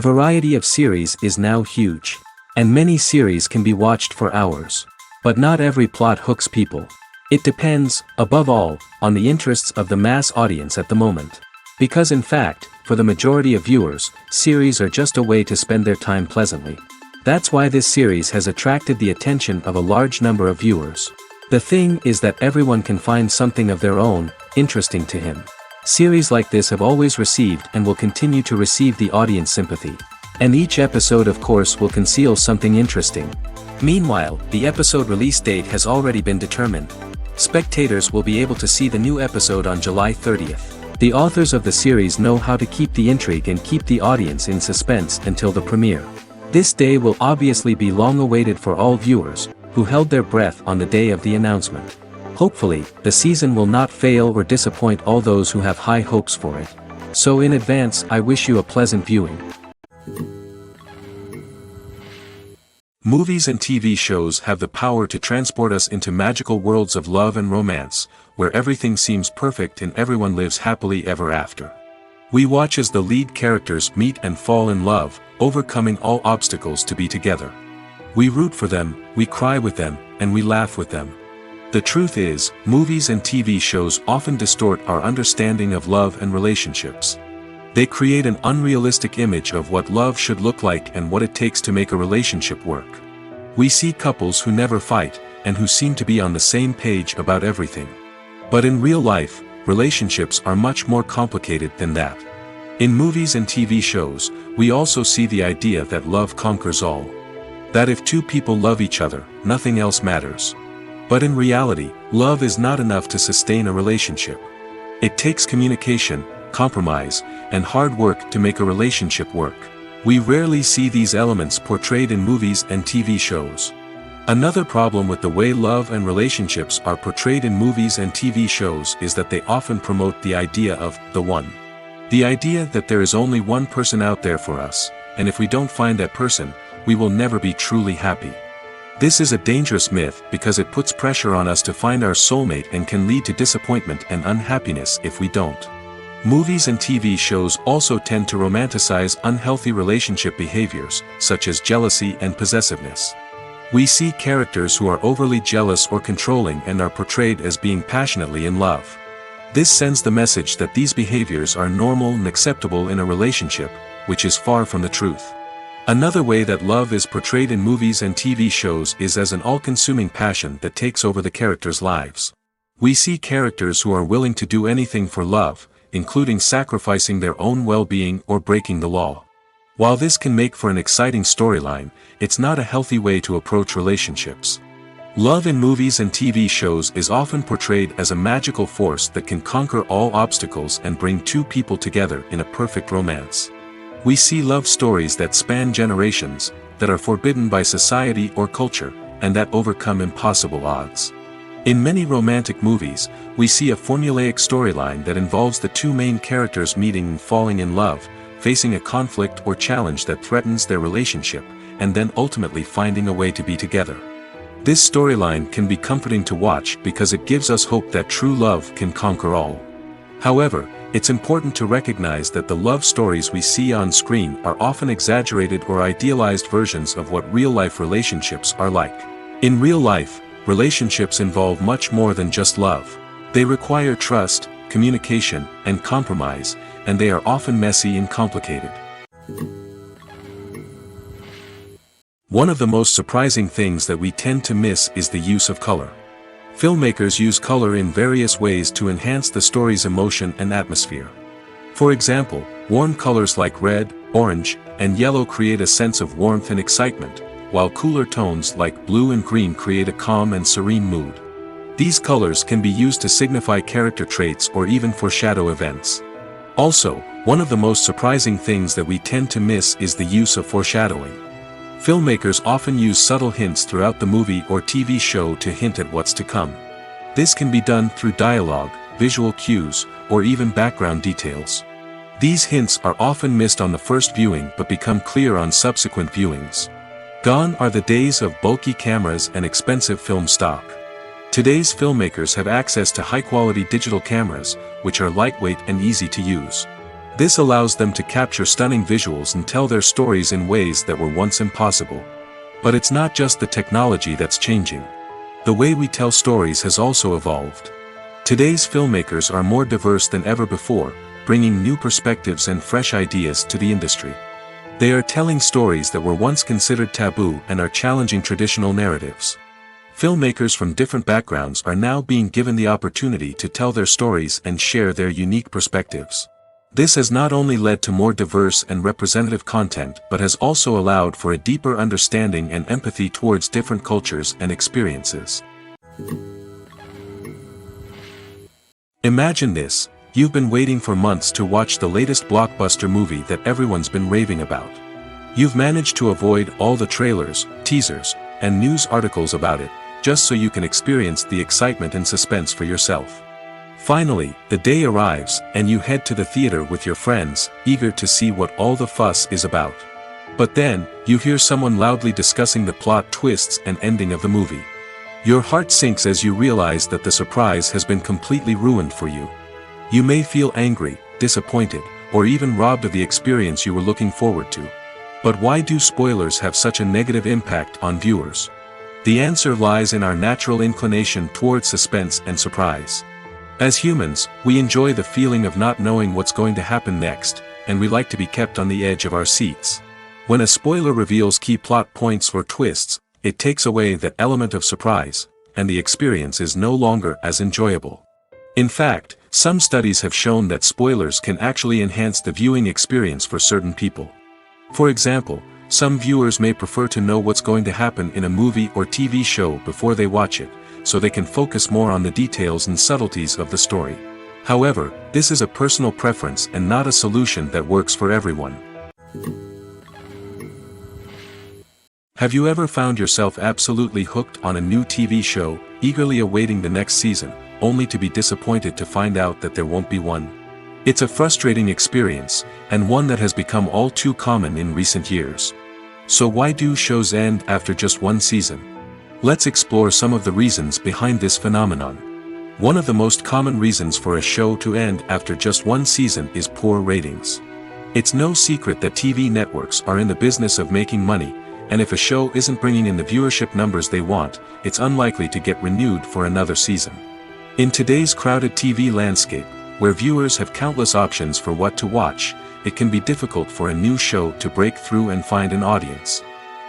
variety of series is now huge. And many series can be watched for hours. But not every plot hooks people. It depends, above all, on the interests of the mass audience at the moment. Because in fact, for the majority of viewers, series are just a way to spend their time pleasantly. That's why this series has attracted the attention of a large number of viewers. The thing is that everyone can find something of their own, interesting to him. Series like this have always received and will continue to receive the audience sympathy. And each episode of course will conceal something interesting. Meanwhile, the episode release date has already been determined. Spectators will be able to see the new episode on July 30th. The authors of the series know how to keep the intrigue and keep the audience in suspense until the premiere. This day will obviously be long awaited for all viewers, who held their breath on the day of the announcement. Hopefully, the season will not fail or disappoint all those who have high hopes for it. So in advance I wish you a pleasant viewing. Movies and TV shows have the power to transport us into magical worlds of love and romance, where everything seems perfect and everyone lives happily ever after. We watch as the lead characters meet and fall in love, overcoming all obstacles to be together. We root for them, we cry with them, and we laugh with them. The truth is, movies and TV shows often distort our understanding of love and relationships. They create an unrealistic image of what love should look like and what it takes to make a relationship work. We see couples who never fight, and who seem to be on the same page about everything. But in real life, relationships are much more complicated than that. In movies and TV shows, we also see the idea that love conquers all. That if two people love each other, nothing else matters. But in reality, love is not enough to sustain a relationship. It takes communication, compromise, and hard work to make a relationship work. We rarely see these elements portrayed in movies and TV shows. Another problem with the way love and relationships are portrayed in movies and TV shows is that they often promote the idea of the one. The idea that there is only one person out there for us, and if we don't find that person, we will never be truly happy. This is a dangerous myth because it puts pressure on us to find our soulmate and can lead to disappointment and unhappiness if we don't. Movies and TV shows also tend to romanticize unhealthy relationship behaviors, such as jealousy and possessiveness. We see characters who are overly jealous or controlling and are portrayed as being passionately in love. This sends the message that these behaviors are normal and acceptable in a relationship, which is far from the truth. Another way that love is portrayed in movies and TV shows is as an all-consuming passion that takes over the characters' lives. We see characters who are willing to do anything for love, including sacrificing their own well-being or breaking the law. While this can make for an exciting storyline, it's not a healthy way to approach relationships. Love in movies and TV shows is often portrayed as a magical force that can conquer all obstacles and bring two people together in a perfect romance. We see love stories that span generations, that are forbidden by society or culture, and that overcome impossible odds. In many romantic movies, we see a formulaic storyline that involves the two main characters meeting and falling in love, facing a conflict or challenge that threatens their relationship, and then ultimately finding a way to be together. This storyline can be comforting to watch because it gives us hope that true love can conquer all. However, it's important to recognize that the love stories we see on screen are often exaggerated or idealized versions of what real-life relationships are like. In real life, relationships involve much more than just love. They require trust, communication, and compromise, and they are often messy and complicated. One of the most surprising things that we tend to miss is the use of color. Filmmakers use color in various ways to enhance the story's emotion and atmosphere. For example, warm colors like red, orange, and yellow create a sense of warmth and excitement, while cooler tones like blue and green create a calm and serene mood. These colors can be used to signify character traits or even foreshadow events. Also, one of the most surprising things that we tend to miss is the use of foreshadowing. Filmmakers often use subtle hints throughout the movie or TV show to hint at what's to come. This can be done through dialogue, visual cues, or even background details. These hints are often missed on the first viewing but become clear on subsequent viewings. Gone are the days of bulky cameras and expensive film stock. Today's filmmakers have access to high-quality digital cameras, which are lightweight and easy to use. This allows them to capture stunning visuals and tell their stories in ways that were once impossible. But it's not just the technology that's changing. The way we tell stories has also evolved. Today's filmmakers are more diverse than ever before, bringing new perspectives and fresh ideas to the industry. They are telling stories that were once considered taboo and are challenging traditional narratives. Filmmakers from different backgrounds are now being given the opportunity to tell their stories and share their unique perspectives. This has not only led to more diverse and representative content but has also allowed for a deeper understanding and empathy towards different cultures and experiences. Imagine this: you've been waiting for months to watch the latest blockbuster movie that everyone's been raving about. You've managed to avoid all the trailers, teasers, and news articles about it, just so you can experience the excitement and suspense for yourself. Finally, the day arrives, and you head to the theater with your friends, eager to see what all the fuss is about. But then, you hear someone loudly discussing the plot twists and ending of the movie. Your heart sinks as you realize that the surprise has been completely ruined for you. You may feel angry, disappointed, or even robbed of the experience you were looking forward to. But why do spoilers have such a negative impact on viewers? The answer lies in our natural inclination toward suspense and surprise. As humans, we enjoy the feeling of not knowing what's going to happen next, and we like to be kept on the edge of our seats. When a spoiler reveals key plot points or twists, it takes away that element of surprise, and the experience is no longer as enjoyable. In fact, some studies have shown that spoilers can actually enhance the viewing experience for certain people. For example, some viewers may prefer to know what's going to happen in a movie or TV show before they watch it, so they can focus more on the details and subtleties of the story. However, this is a personal preference and not a solution that works for everyone. Have you ever found yourself absolutely hooked on a new TV show, eagerly awaiting the next season, only to be disappointed to find out that there won't be one? It's a frustrating experience, and one that has become all too common in recent years. So why do shows end after just one season? Let's explore some of the reasons behind this phenomenon. One of the most common reasons for a show to end after just one season is poor ratings. It's no secret that TV networks are in the business of making money, and if a show isn't bringing in the viewership numbers they want, it's unlikely to get renewed for another season. In today's crowded TV landscape, where viewers have countless options for what to watch, it can be difficult for a new show to break through and find an audience.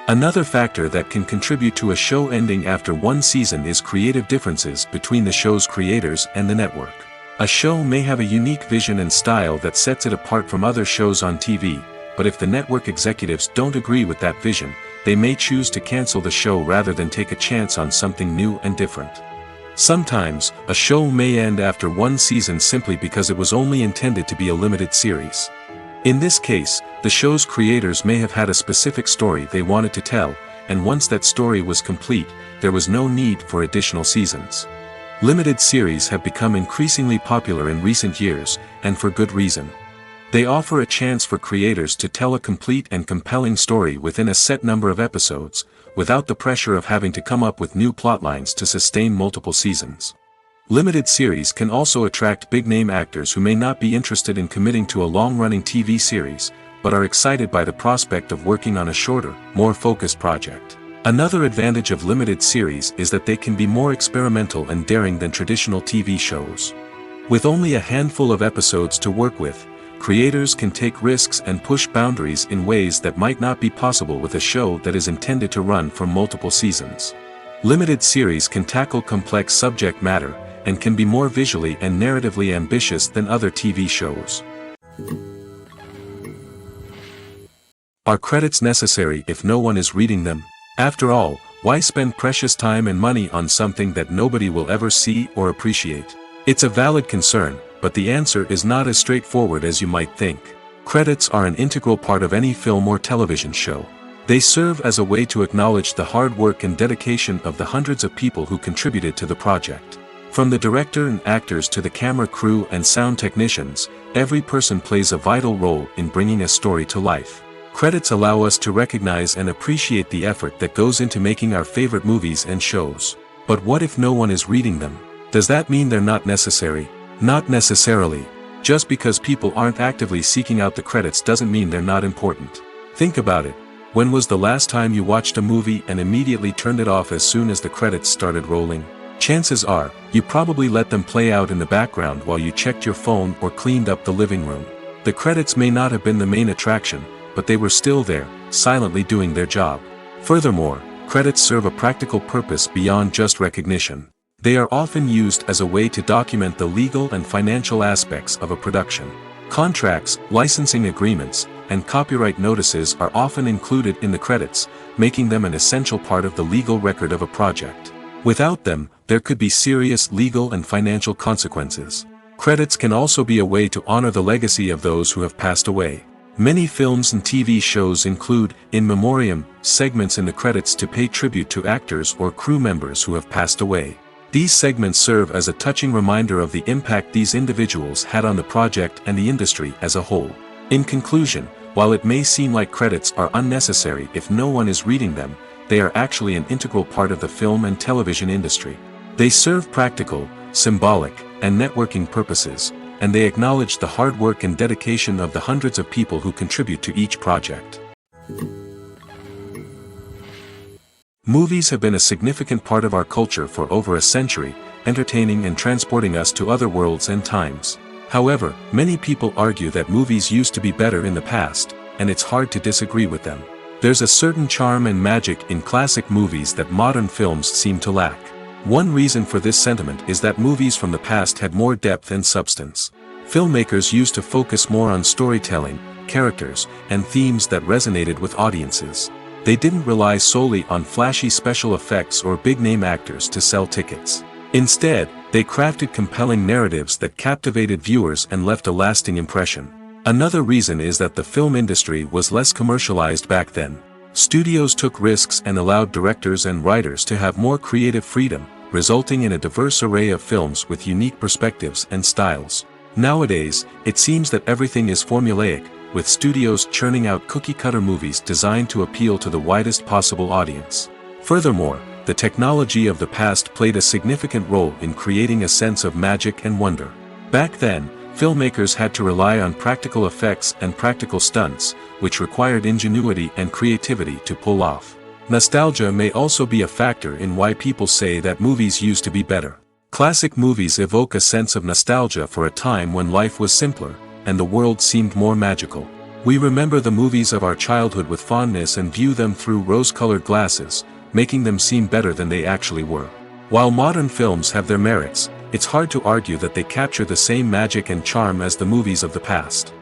Another factor that can contribute to a show ending after one season is creative differences between the show's creators and the network. A show may have a unique vision and style that sets it apart from other shows on TV, but if the network executives don't agree with that vision, they may choose to cancel the show rather than take a chance on something new and different. Sometimes, a show may end after one season simply because it was only intended to be a limited series. In this case, the show's creators may have had a specific story they wanted to tell, and once that story was complete, there was no need for additional seasons. Limited series have become increasingly popular in recent years, and for good reason. They offer a chance for creators to tell a complete and compelling story within a set number of episodes, without the pressure of having to come up with new plotlines to sustain multiple seasons. Limited series can also attract big-name actors who may not be interested in committing to a long-running TV series, but are excited by the prospect of working on a shorter, more focused project. Another advantage of limited series is that they can be more experimental and daring than traditional TV shows. With only a handful of episodes to work with, creators can take risks and push boundaries in ways that might not be possible with a show that is intended to run for multiple seasons. Limited series can tackle complex subject matter, and can be more visually and narratively ambitious than other TV shows. Are credits necessary if no one is reading them? After all, why spend precious time and money on something that nobody will ever see or appreciate? It's a valid concern, but the answer is not as straightforward as you might think. Credits are an integral part of any film or television show. They serve as a way to acknowledge the hard work and dedication of the hundreds of people who contributed to the project. From the director and actors to the camera crew and sound technicians, every person plays a vital role in bringing a story to life. Credits allow us to recognize and appreciate the effort that goes into making our favorite movies and shows. But what if no one is reading them? Does that mean they're not necessary? Not necessarily. Just because people aren't actively seeking out the credits doesn't mean they're not important. Think about it. When was the last time you watched a movie and immediately turned it off as soon as the credits started rolling? Chances are, you probably let them play out in the background while you checked your phone or cleaned up the living room. The credits may not have been the main attraction, but they were still there, silently doing their job. Furthermore, credits serve a practical purpose beyond just recognition. They are often used as a way to document the legal and financial aspects of a production. Contracts, licensing agreements, and copyright notices are often included in the credits, making them an essential part of the legal record of a project. Without them, there could be serious legal and financial consequences. Credits can also be a way to honor the legacy of those who have passed away. Many films and TV shows include, in memoriam, segments in the credits to pay tribute to actors or crew members who have passed away. These segments serve as a touching reminder of the impact these individuals had on the project and the industry as a whole. In conclusion, while it may seem like credits are unnecessary if no one is reading them, they are actually an integral part of the film and television industry. They serve practical, symbolic, and networking purposes, and they acknowledge the hard work and dedication of the hundreds of people who contribute to each project. Movies have been a significant part of our culture for over a century, entertaining and transporting us to other worlds and times. However, many people argue that movies used to be better in the past, and it's hard to disagree with them. There's a certain charm and magic in classic movies that modern films seem to lack. One reason for this sentiment is that movies from the past had more depth and substance. Filmmakers used to focus more on storytelling, characters, and themes that resonated with audiences. They didn't rely solely on flashy special effects or big-name actors to sell tickets. Instead, they crafted compelling narratives that captivated viewers and left a lasting impression. Another reason is that the film industry was less commercialized back then. Studios took risks and allowed directors and writers to have more creative freedom, resulting in a diverse array of films with unique perspectives and styles. Nowadays, it seems that everything is formulaic, with studios churning out cookie-cutter movies designed to appeal to the widest possible audience. Furthermore, the technology of the past played a significant role in creating a sense of magic and wonder. Back then, filmmakers had to rely on practical effects and practical stunts, which required ingenuity and creativity to pull off. Nostalgia may also be a factor in why people say that movies used to be better. Classic movies evoke a sense of nostalgia for a time when life was simpler, and the world seemed more magical. We remember the movies of our childhood with fondness and view them through rose-colored glasses, making them seem better than they actually were. While modern films have their merits, it's hard to argue that they capture the same magic and charm as the movies of the past.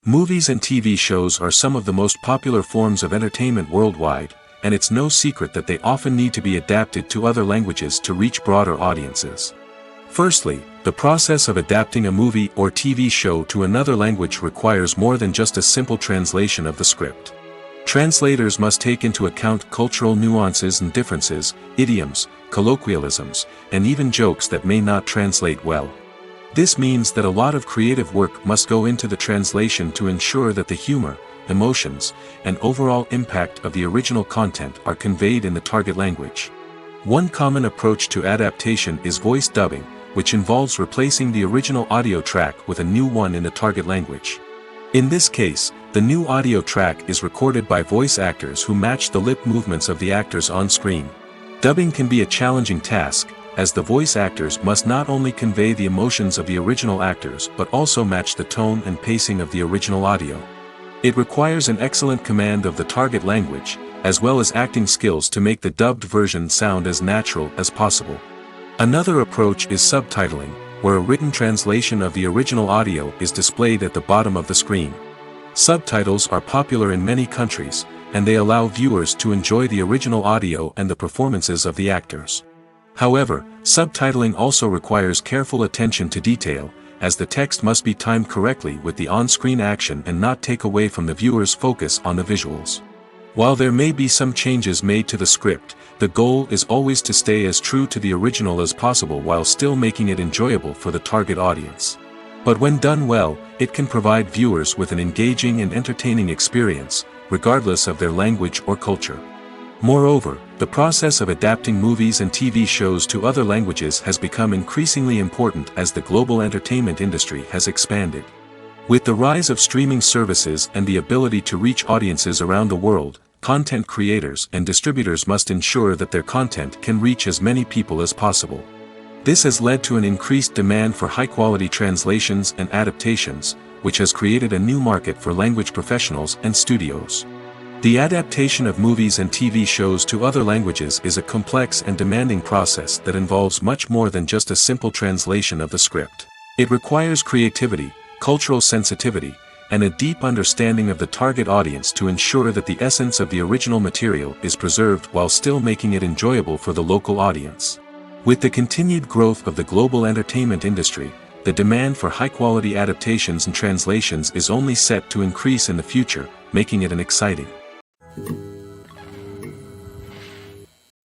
Movies and TV shows are some of the most popular forms of entertainment worldwide, and it's no secret that they often need to be adapted to other languages to reach broader audiences. Firstly, the process of adapting a movie or TV show to another language requires more than just a simple translation of the script. Translators must take into account cultural nuances and differences, idioms, colloquialisms, and even jokes that may not translate well. This means that a lot of creative work must go into the translation to ensure that the humor, emotions, and overall impact of the original content are conveyed in the target language. One common approach to adaptation is voice dubbing, which involves replacing the original audio track with a new one in the target language. In this case, the new audio track is recorded by voice actors who match the lip movements of the actors on screen. Dubbing can be a challenging task, as the voice actors must not only convey the emotions of the original actors but also match the tone and pacing of the original audio. It requires an excellent command of the target language, as well as acting skills to make the dubbed version sound as natural as possible. Another approach is subtitling, where a written translation of the original audio is displayed at the bottom of the screen. Subtitles are popular in many countries, and they allow viewers to enjoy the original audio and the performances of the actors. However, subtitling also requires careful attention to detail, as the text must be timed correctly with the on-screen action and not take away from the viewer's focus on the visuals. While there may be some changes made to the script, the goal is always to stay as true to the original as possible while still making it enjoyable for the target audience. But when done well, it can provide viewers with an engaging and entertaining experience, regardless of their language or culture. Moreover, the process of adapting movies and TV shows to other languages has become increasingly important as the global entertainment industry has expanded. With the rise of streaming services and the ability to reach audiences around the world, content creators and distributors must ensure that their content can reach as many people as possible. This has led to an increased demand for high-quality translations and adaptations, which has created a new market for language professionals and studios. The adaptation of movies and TV shows to other languages is a complex and demanding process that involves much more than just a simple translation of the script. It requires creativity, cultural sensitivity, and a deep understanding of the target audience to ensure that the essence of the original material is preserved while still making it enjoyable for the local audience. With the continued growth of the global entertainment industry, the demand for high-quality adaptations and translations is only set to increase in the future, making it exciting.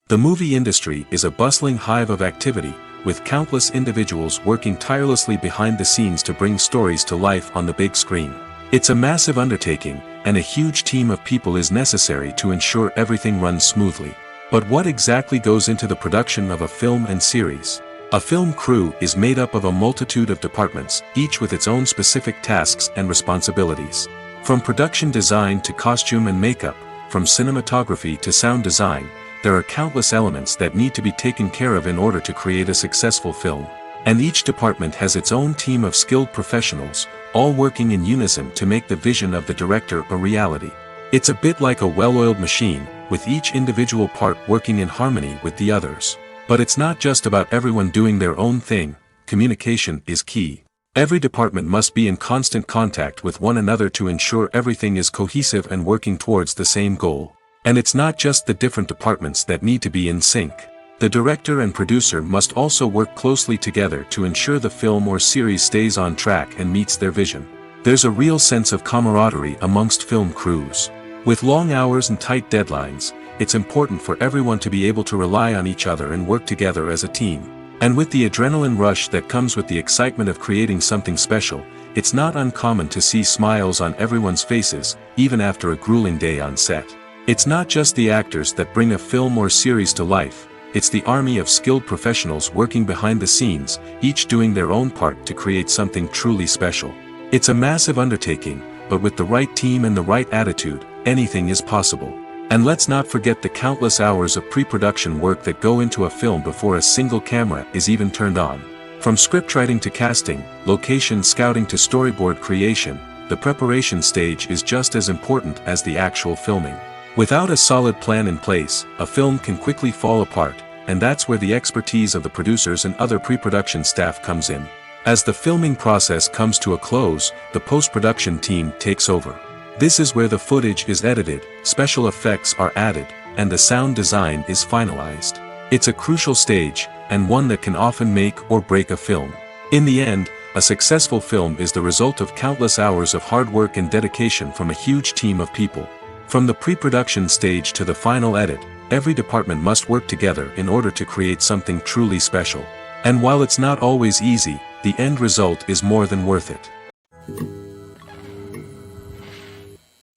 The movie industry is a bustling hive of activity, with countless individuals working tirelessly behind the scenes to bring stories to life on the big screen. It's a massive undertaking, and a huge team of people is necessary to ensure everything runs smoothly. But what exactly goes into the production of a film and series? A film crew is made up of a multitude of departments, each with its own specific tasks and responsibilities. From production design to costume and makeup, from cinematography to sound design, there are countless elements that need to be taken care of in order to create a successful film. And each department has its own team of skilled professionals, all working in unison to make the vision of the director a reality. It's a bit like a well-oiled machine, with each individual part working in harmony with the others. But it's not just about everyone doing their own thing. Communication is key. Every department must be in constant contact with one another to ensure everything is cohesive and working towards the same goal. And it's not just the different departments that need to be in sync. The director and producer must also work closely together to ensure the film or series stays on track and meets their vision. There's a real sense of camaraderie amongst film crews. With long hours and tight deadlines, it's important for everyone to be able to rely on each other and work together as a team. And with the adrenaline rush that comes with the excitement of creating something special, it's not uncommon to see smiles on everyone's faces, even after a grueling day on set. It's not just the actors that bring a film or series to life, it's the army of skilled professionals working behind the scenes, each doing their own part to create something truly special. It's a massive undertaking, but with the right team and the right attitude, anything is possible. And let's not forget the countless hours of pre-production work that go into a film before a single camera is even turned on. From scriptwriting to casting, location scouting to storyboard creation, the preparation stage is just as important as the actual filming. Without a solid plan in place, a film can quickly fall apart, and that's where the expertise of the producers and other pre-production staff comes in. As the filming process comes to a close, the post-production team takes over. This is where the footage is edited, special effects are added, and the sound design is finalized. It's a crucial stage, and one that can often make or break a film. In the end, a successful film is the result of countless hours of hard work and dedication from a huge team of people. From the pre-production stage to the final edit, every department must work together in order to create something truly special. And while it's not always easy, the end result is more than worth it.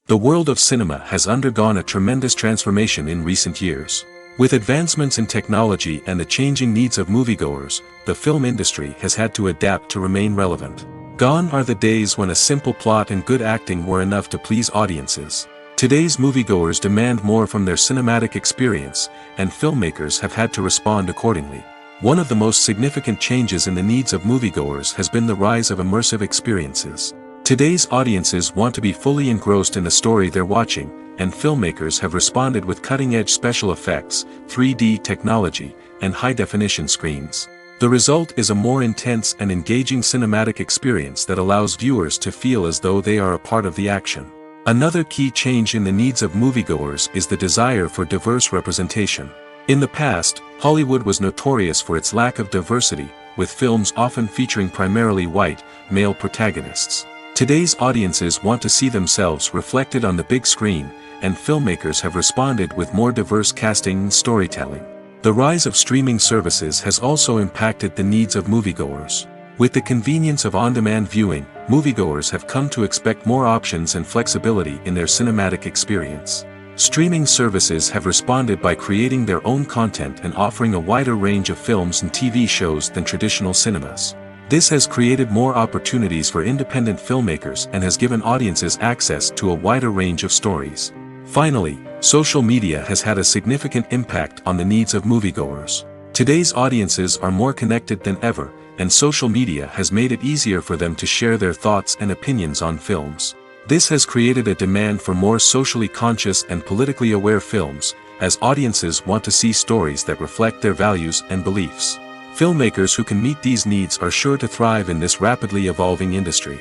The world of cinema has undergone a tremendous transformation in recent years. With advancements in technology and the changing needs of moviegoers, the film industry has had to adapt to remain relevant. Gone are the days when a simple plot and good acting were enough to please audiences. Today's moviegoers demand more from their cinematic experience, and filmmakers have had to respond accordingly. One of the most significant changes in the needs of moviegoers has been the rise of immersive experiences. Today's audiences want to be fully engrossed in the story they're watching, and filmmakers have responded with cutting-edge special effects, 3D technology, and high-definition screens. The result is a more intense and engaging cinematic experience that allows viewers to feel as though they are a part of the action. Another key change in the needs of moviegoers is the desire for diverse representation. In the past, Hollywood was notorious for its lack of diversity, with films often featuring primarily white, male protagonists. Today's audiences want to see themselves reflected on the big screen, and filmmakers have responded with more diverse casting and storytelling. The rise of streaming services has also impacted the needs of moviegoers. With the convenience of on-demand viewing, moviegoers have come to expect more options and flexibility in their cinematic experience. Streaming services have responded by creating their own content and offering a wider range of films and TV shows than traditional cinemas. This has created more opportunities for independent filmmakers and has given audiences access to a wider range of stories. Finally, social media has had a significant impact on the needs of moviegoers. Today's audiences are more connected than ever, and social media has made it easier for them to share their thoughts and opinions on films. This has created a demand for more socially conscious and politically aware films, as audiences want to see stories that reflect their values and beliefs. Filmmakers who can meet these needs are sure to thrive in this rapidly evolving industry.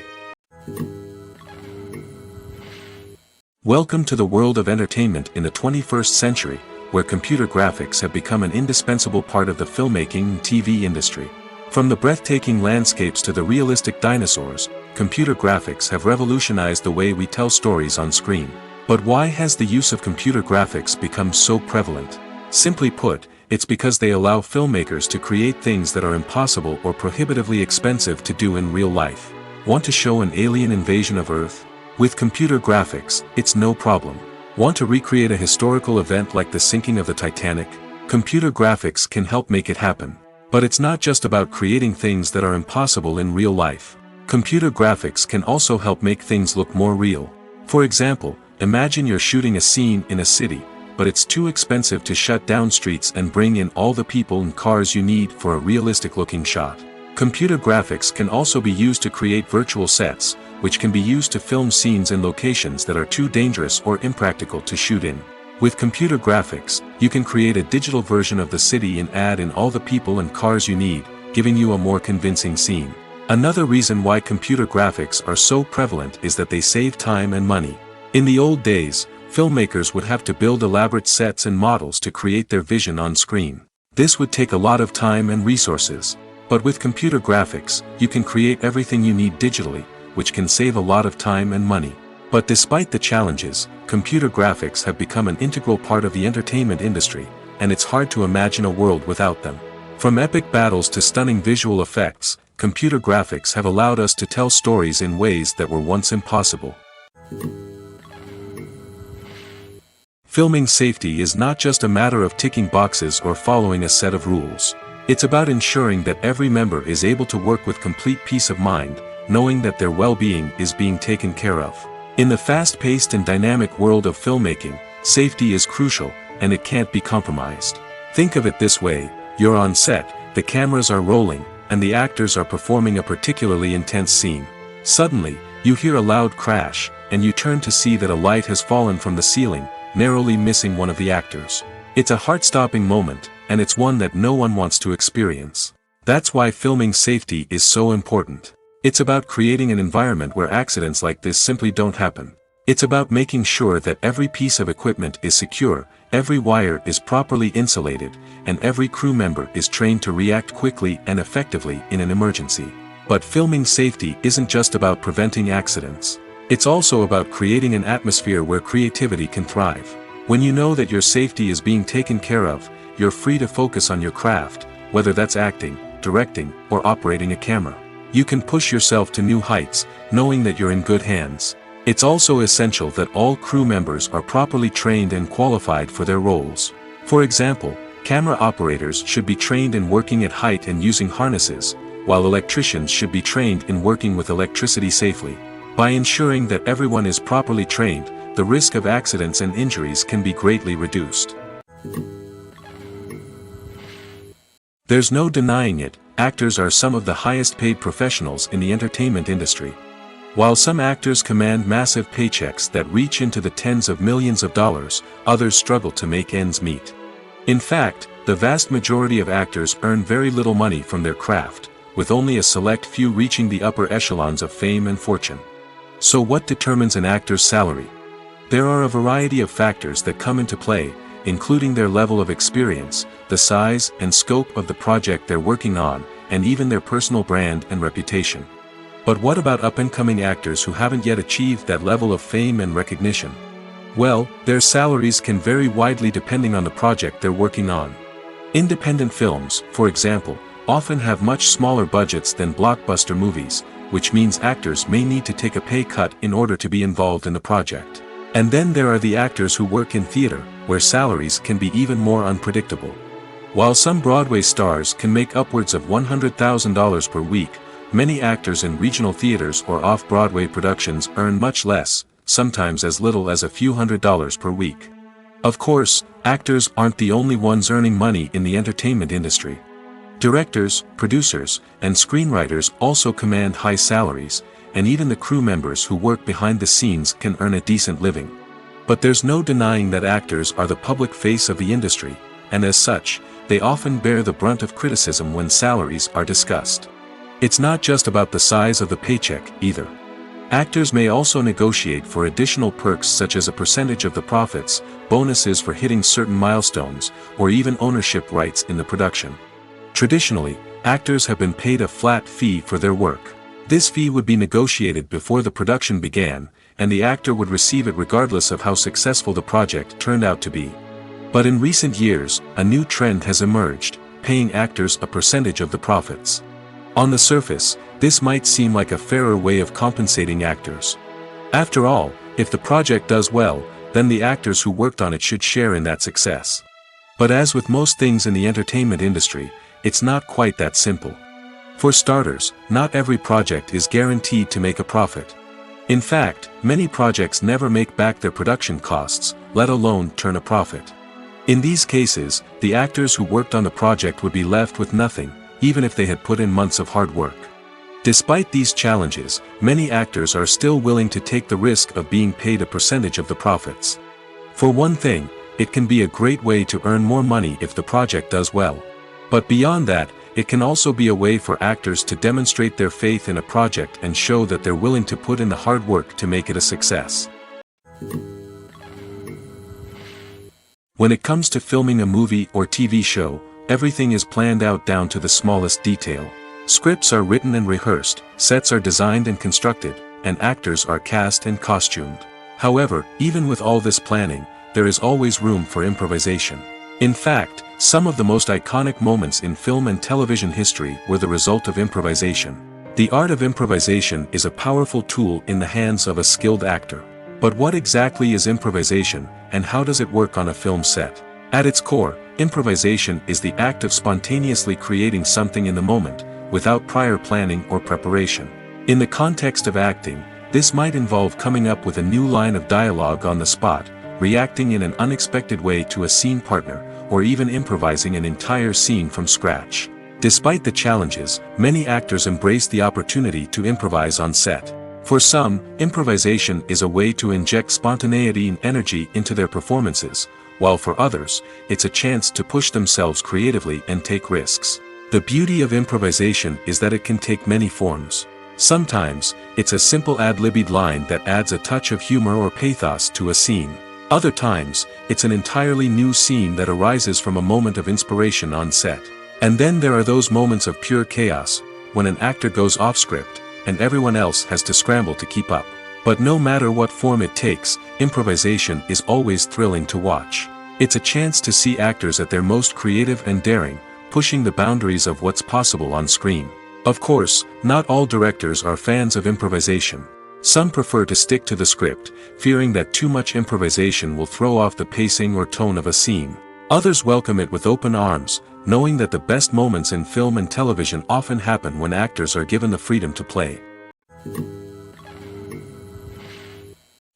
Welcome to the world of entertainment in the 21st century, where computer graphics have become an indispensable part of the filmmaking and TV industry. From the breathtaking landscapes to the realistic dinosaurs, computer graphics have revolutionized the way we tell stories on screen. But why has the use of computer graphics become so prevalent? Simply put, it's because they allow filmmakers to create things that are impossible or prohibitively expensive to do in real life. Want to show an alien invasion of Earth? With computer graphics, it's no problem. Want to recreate a historical event like the sinking of the Titanic? Computer graphics can help make it happen. But it's not just about creating things that are impossible in real life. Computer graphics can also help make things look more real. For example, imagine you're shooting a scene in a city, but it's too expensive to shut down streets and bring in all the people and cars you need for a realistic-looking shot. Computer graphics can also be used to create virtual sets, which can be used to film scenes in locations that are too dangerous or impractical to shoot in. With computer graphics, you can create a digital version of the city and add in all the people and cars you need, giving you a more convincing scene. Another reason why computer graphics are so prevalent is that they save time and money. In the old days, filmmakers would have to build elaborate sets and models to create their vision on screen. This would take a lot of time and resources. But with computer graphics, you can create everything you need digitally, which can save a lot of time and money. But despite the challenges, computer graphics have become an integral part of the entertainment industry, and it's hard to imagine a world without them. From epic battles to stunning visual effects, computer graphics have allowed us to tell stories in ways that were once impossible. Filming safety is not just a matter of ticking boxes or following a set of rules. It's about ensuring that every member is able to work with complete peace of mind, knowing that their well-being is being taken care of. In the fast-paced and dynamic world of filmmaking, safety is crucial, and it can't be compromised. Think of it this way: you're on set, the cameras are rolling, and the actors are performing a particularly intense scene. Suddenly, you hear a loud crash, and you turn to see that a light has fallen from the ceiling, narrowly missing one of the actors. It's a heart-stopping moment, and it's one that no one wants to experience. That's why filming safety is so important. It's about creating an environment where accidents like this simply don't happen. It's about making sure that every piece of equipment is secure, every wire is properly insulated, and every crew member is trained to react quickly and effectively in an emergency. But filming safety isn't just about preventing accidents. It's also about creating an atmosphere where creativity can thrive. When you know that your safety is being taken care of, you're free to focus on your craft, whether that's acting, directing, or operating a camera. You can push yourself to new heights, knowing that you're in good hands. It's also essential that all crew members are properly trained and qualified for their roles. For example, camera operators should be trained in working at height and using harnesses, while electricians should be trained in working with electricity safely. By ensuring that everyone is properly trained, the risk of accidents and injuries can be greatly reduced. There's no denying it, actors are some of the highest paid professionals in the entertainment industry. While some actors command massive paychecks that reach into the tens of millions of dollars, others struggle to make ends meet. In fact, the vast majority of actors earn very little money from their craft, with only a select few reaching the upper echelons of fame and fortune. So what determines an actor's salary? There are a variety of factors that come into play, including their level of experience, the size and scope of the project they're working on, and even their personal brand and reputation. But what about up-and-coming actors who haven't yet achieved that level of fame and recognition? Well, their salaries can vary widely depending on the project they're working on. Independent films, for example, often have much smaller budgets than blockbuster movies, which means actors may need to take a pay cut in order to be involved in the project. And then there are the actors who work in theater, where salaries can be even more unpredictable. While some Broadway stars can make upwards of $100,000 per week, many actors in regional theaters or off-Broadway productions earn much less, sometimes as little as a few $100s per week. Of course, actors aren't the only ones earning money in the entertainment industry. Directors, producers, and screenwriters also command high salaries, and even the crew members who work behind the scenes can earn a decent living. But there's no denying that actors are the public face of the industry, and as such, they often bear the brunt of criticism when salaries are discussed. It's not just about the size of the paycheck, either. Actors may also negotiate for additional perks such as a percentage of the profits, bonuses for hitting certain milestones, or even ownership rights in the production. Traditionally, actors have been paid a flat fee for their work. This fee would be negotiated before the production began, and the actor would receive it regardless of how successful the project turned out to be. But in recent years, a new trend has emerged, paying actors a percentage of the profits. On the surface, this might seem like a fairer way of compensating actors. After all, if the project does well, then the actors who worked on it should share in that success. But as with most things in the entertainment industry, it's not quite that simple. For starters, not every project is guaranteed to make a profit. In fact, many projects never make back their production costs, let alone turn a profit. In these cases, the actors who worked on the project would be left with nothing, even if they had put in months of hard work. Despite these challenges, many actors are still willing to take the risk of being paid a percentage of the profits. For one thing, it can be a great way to earn more money if the project does well. But beyond that, it can also be a way for actors to demonstrate their faith in a project and show that they're willing to put in the hard work to make it a success. When it comes to filming a movie or TV show, everything is planned out down to the smallest detail. Scripts are written and rehearsed, sets are designed and constructed, and actors are cast and costumed. However, even with all this planning, there is always room for improvisation. In fact, some of the most iconic moments in film and television history were the result of improvisation. The art of improvisation is a powerful tool in the hands of a skilled actor. But what exactly is improvisation, and how does it work on a film set? At its core, improvisation is the act of spontaneously creating something in the moment, without prior planning or preparation. In the context of acting, this might involve coming up with a new line of dialogue on the spot, reacting in an unexpected way to a scene partner, or even improvising an entire scene from scratch. Despite the challenges, many actors embrace the opportunity to improvise on set. For some, improvisation is a way to inject spontaneity and energy into their performances, while for others, it's a chance to push themselves creatively and take risks. The beauty of improvisation is that it can take many forms. Sometimes, it's a simple ad-libbed line that adds a touch of humor or pathos to a scene. Other times, it's an entirely new scene that arises from a moment of inspiration on set. And then there are those moments of pure chaos, when an actor goes off script, and everyone else has to scramble to keep up. But no matter what form it takes, improvisation is always thrilling to watch. It's a chance to see actors at their most creative and daring, pushing the boundaries of what's possible on screen. Of course, not all directors are fans of improvisation. Some prefer to stick to the script, fearing that too much improvisation will throw off the pacing or tone of a scene. Others welcome it with open arms, knowing that the best moments in film and television often happen when actors are given the freedom to play.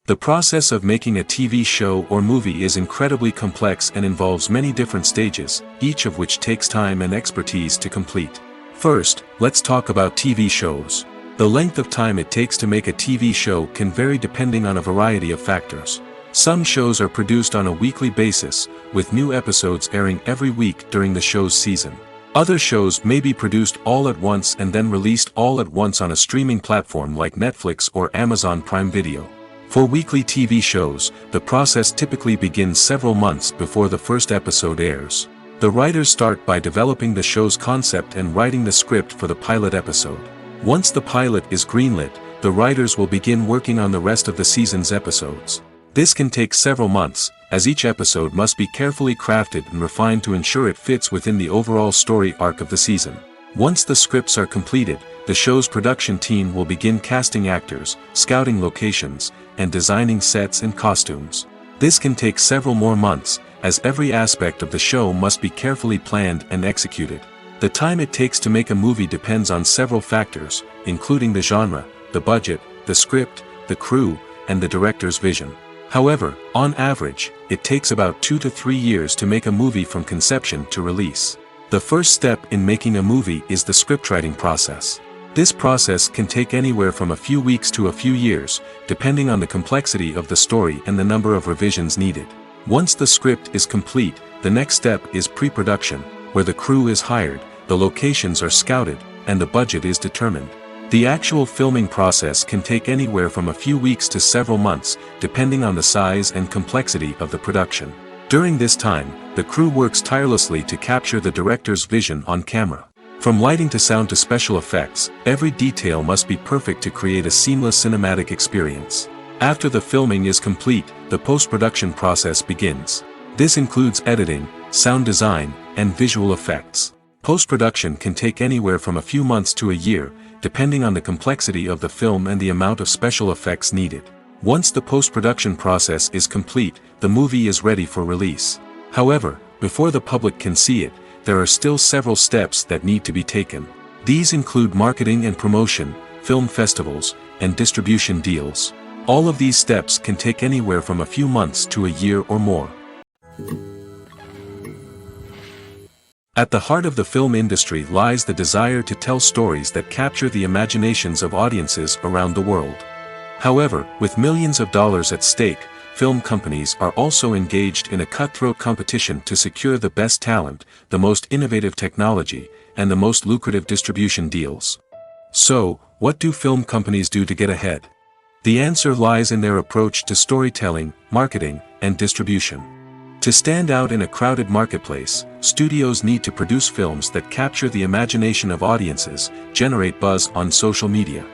The process of making a TV show or movie is incredibly complex and involves many different stages, each of which takes time and expertise to complete. First, let's talk about TV shows. The length of time it takes to make a TV show can vary depending on a variety of factors. Some shows are produced on a weekly basis, with new episodes airing every week during the show's season. Other shows may be produced all at once and then released all at once on a streaming platform like Netflix or Amazon Prime Video. For weekly TV shows, the process typically begins several months before the first episode airs. The writers start by developing the show's concept and writing the script for the pilot episode. Once the pilot is greenlit, the writers will begin working on the rest of the season's episodes. This can take several months, as each episode must be carefully crafted and refined to ensure it fits within the overall story arc of the season. Once the scripts are completed, the show's production team will begin casting actors, scouting locations, and designing sets and costumes. This can take several more months, as every aspect of the show must be carefully planned and executed. The time it takes to make a movie depends on several factors, including the genre, the budget, the script, the crew, and the director's vision. However, on average, it takes about 2 to 3 years to make a movie from conception to release. The first step in making a movie is the scriptwriting process. This process can take anywhere from a few weeks to a few years, depending on the complexity of the story and the number of revisions needed. Once the script is complete, the next step is pre-production, where the crew is hired, the locations are scouted, and the budget is determined. The actual filming process can take anywhere from a few weeks to several months, depending on the size and complexity of the production. During this time, the crew works tirelessly to capture the director's vision on camera. From lighting to sound to special effects, every detail must be perfect to create a seamless cinematic experience. After the filming is complete, the post-production process begins. This includes editing, sound design, and visual effects. Post-production can take anywhere from a few months to a year, depending on the complexity of the film and the amount of special effects needed. Once the post-production process is complete, the movie is ready for release. However, before the public can see it, there are still several steps that need to be taken. These include marketing and promotion, film festivals, and distribution deals. All of these steps can take anywhere from a few months to a year or more. At the heart of the film industry lies the desire to tell stories that capture the imaginations of audiences around the world. However, with millions of dollars at stake, film companies are also engaged in a cutthroat competition to secure the best talent, the most innovative technology, and the most lucrative distribution deals. So, what do film companies do to get ahead? The answer lies in their approach to storytelling, marketing, and distribution. To stand out in a crowded marketplace, studios need to produce films that capture the imagination of audiences, generate buzz on social media.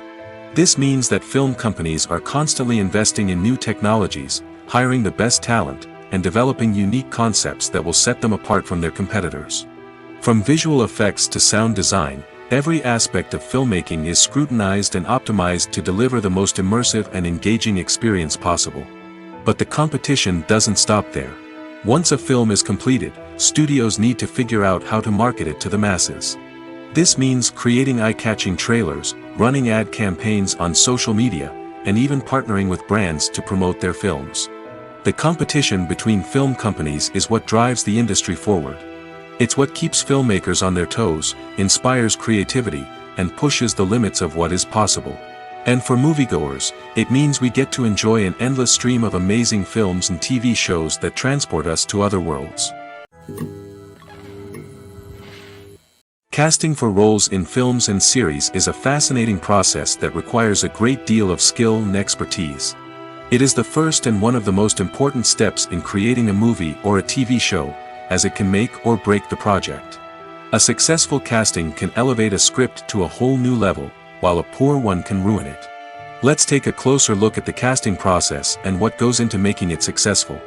This means that film companies are constantly investing in new technologies, hiring the best talent, and developing unique concepts that will set them apart from their competitors. From visual effects to sound design, every aspect of filmmaking is scrutinized and optimized to deliver the most immersive and engaging experience possible. But the competition doesn't stop there. Once a film is completed, studios need to figure out how to market it to the masses. This means creating eye-catching trailers, running ad campaigns on social media, and even partnering with brands to promote their films. The competition between film companies is what drives the industry forward. It's what keeps filmmakers on their toes, inspires creativity, and pushes the limits of what is possible. And for moviegoers, it means we get to enjoy an endless stream of amazing films and TV shows that transport us to other worlds. Casting for roles in films and series is a fascinating process that requires a great deal of skill and expertise. It is the first and one of the most important steps in creating a movie or a TV show, as it can make or break the project. A successful casting can elevate a script to a whole new level, while a poor one can ruin it. Let's take a closer look at the casting process and what goes into making it successful.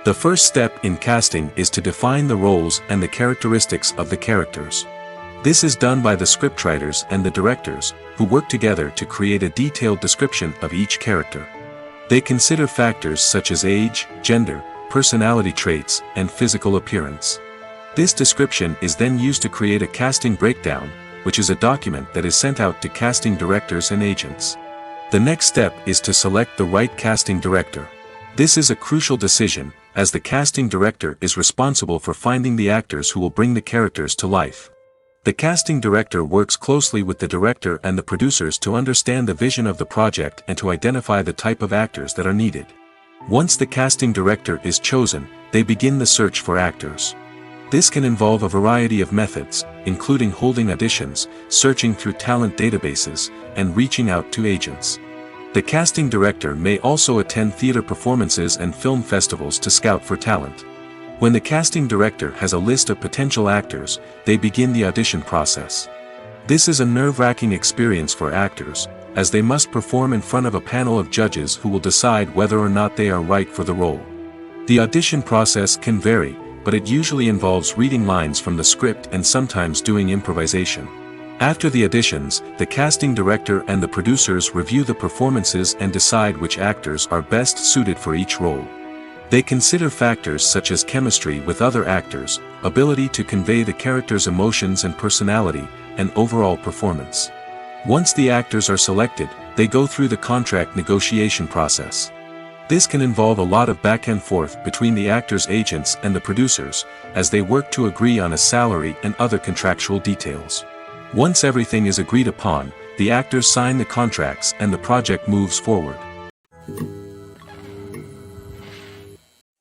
The first step in casting is to define the roles and the characteristics of the characters. This is done by the scriptwriters and the directors, who work together to create a detailed description of each character. They consider factors such as age, gender, personality traits, and physical appearance. This description is then used to create a casting breakdown, which is a document that is sent out to casting directors and agents. The next step is to select the right casting director. This is a crucial decision, as the casting director is responsible for finding the actors who will bring the characters to life. The casting director works closely with the director and the producers to understand the vision of the project and to identify the type of actors that are needed. Once the casting director is chosen, they begin the search for actors. This can involve a variety of methods, including holding auditions, searching through talent databases, and reaching out to agents. The casting director may also attend theater performances and film festivals to scout for talent. When the casting director has a list of potential actors, they begin the audition process. This is a nerve-wracking experience for actors, as they must perform in front of a panel of judges who will decide whether or not they are right for the role. The audition process can vary, but it usually involves reading lines from the script and sometimes doing improvisation. After the auditions, the casting director and the producers review the performances and decide which actors are best suited for each role. They consider factors such as chemistry with other actors, ability to convey the character's emotions and personality, and overall performance. Once the actors are selected, they go through the contract negotiation process. This can involve a lot of back and forth between the actors' agents and the producers, as they work to agree on a salary and other contractual details. Once everything is agreed upon, the actors sign the contracts and the project moves forward.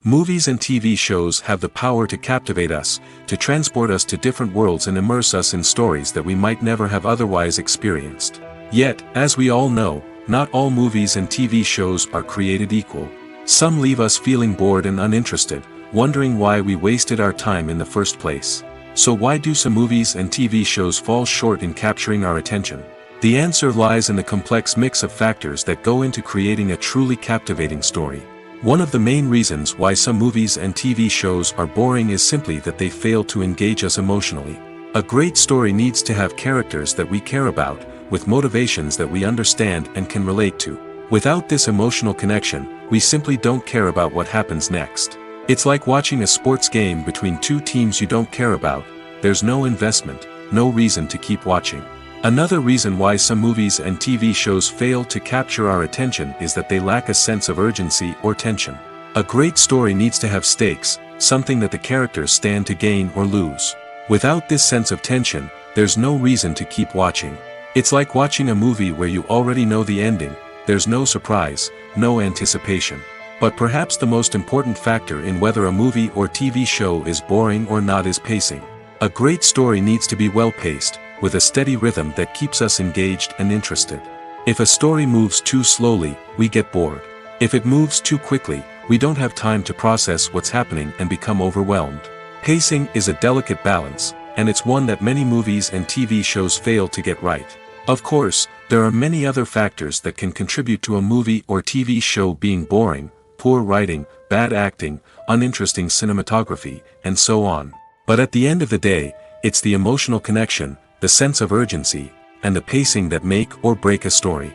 Movies and TV shows have the power to captivate us, to transport us to different worlds and immerse us in stories that we might never have otherwise experienced. Yet, as we all know, not all movies and TV shows are created equal. Some leave us feeling bored and uninterested, wondering why we wasted our time in the first place. So why do some movies and TV shows fall short in capturing our attention? The answer lies in the complex mix of factors that go into creating a truly captivating story. One of the main reasons why some movies and TV shows are boring is simply that they fail to engage us emotionally. A great story needs to have characters that we care about, with motivations that we understand and can relate to. Without this emotional connection, we simply don't care about what happens next. It's like watching a sports game between two teams you don't care about. There's no investment, no reason to keep watching. Another reason why some movies and TV shows fail to capture our attention is that they lack a sense of urgency or tension. A great story needs to have stakes, something that the characters stand to gain or lose. Without this sense of tension, there's no reason to keep watching. It's like watching a movie where you already know the ending. There's no surprise, no anticipation. But perhaps the most important factor in whether a movie or TV show is boring or not is pacing. A great story needs to be well-paced, with a steady rhythm that keeps us engaged and interested. If a story moves too slowly, we get bored. If it moves too quickly, we don't have time to process what's happening and become overwhelmed. Pacing is a delicate balance, and it's one that many movies and TV shows fail to get right. Of course, there are many other factors that can contribute to a movie or TV show being boring: poor writing, bad acting, uninteresting cinematography, and so on. But at the end of the day, it's the emotional connection, the sense of urgency, and the pacing that make or break a story.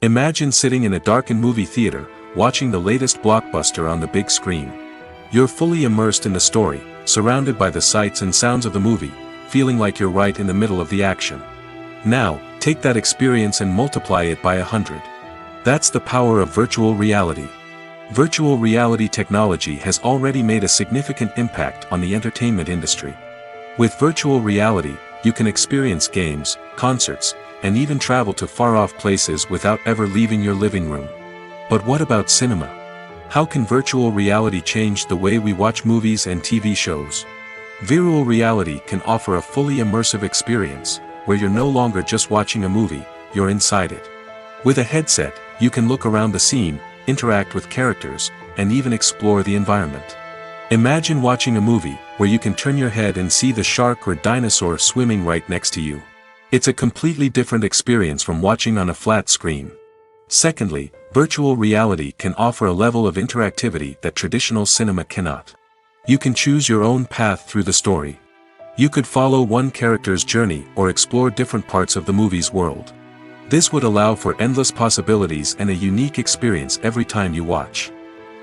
Imagine sitting in a darkened movie theater, watching the latest blockbuster on the big screen. You're fully immersed in the story, surrounded by the sights and sounds of the movie, feeling like you're right in the middle of the action. Now, take that experience and multiply it by 100. That's the power of virtual reality. Virtual reality technology has already made a significant impact on the entertainment industry. With virtual reality, you can experience games, concerts, and even travel to far-off places without ever leaving your living room. But what about cinema? How can virtual reality change the way we watch movies and TV shows? Virtual reality can offer a fully immersive experience, where you're no longer just watching a movie, you're inside it. With a headset, you can look around the scene, interact with characters, and even explore the environment. Imagine watching a movie where you can turn your head and see the shark or dinosaur swimming right next to you. It's a completely different experience from watching on a flat screen. Secondly, virtual reality can offer a level of interactivity that traditional cinema cannot. You can choose your own path through the story. You could follow one character's journey or explore different parts of the movie's world. This would allow for endless possibilities and a unique experience every time you watch.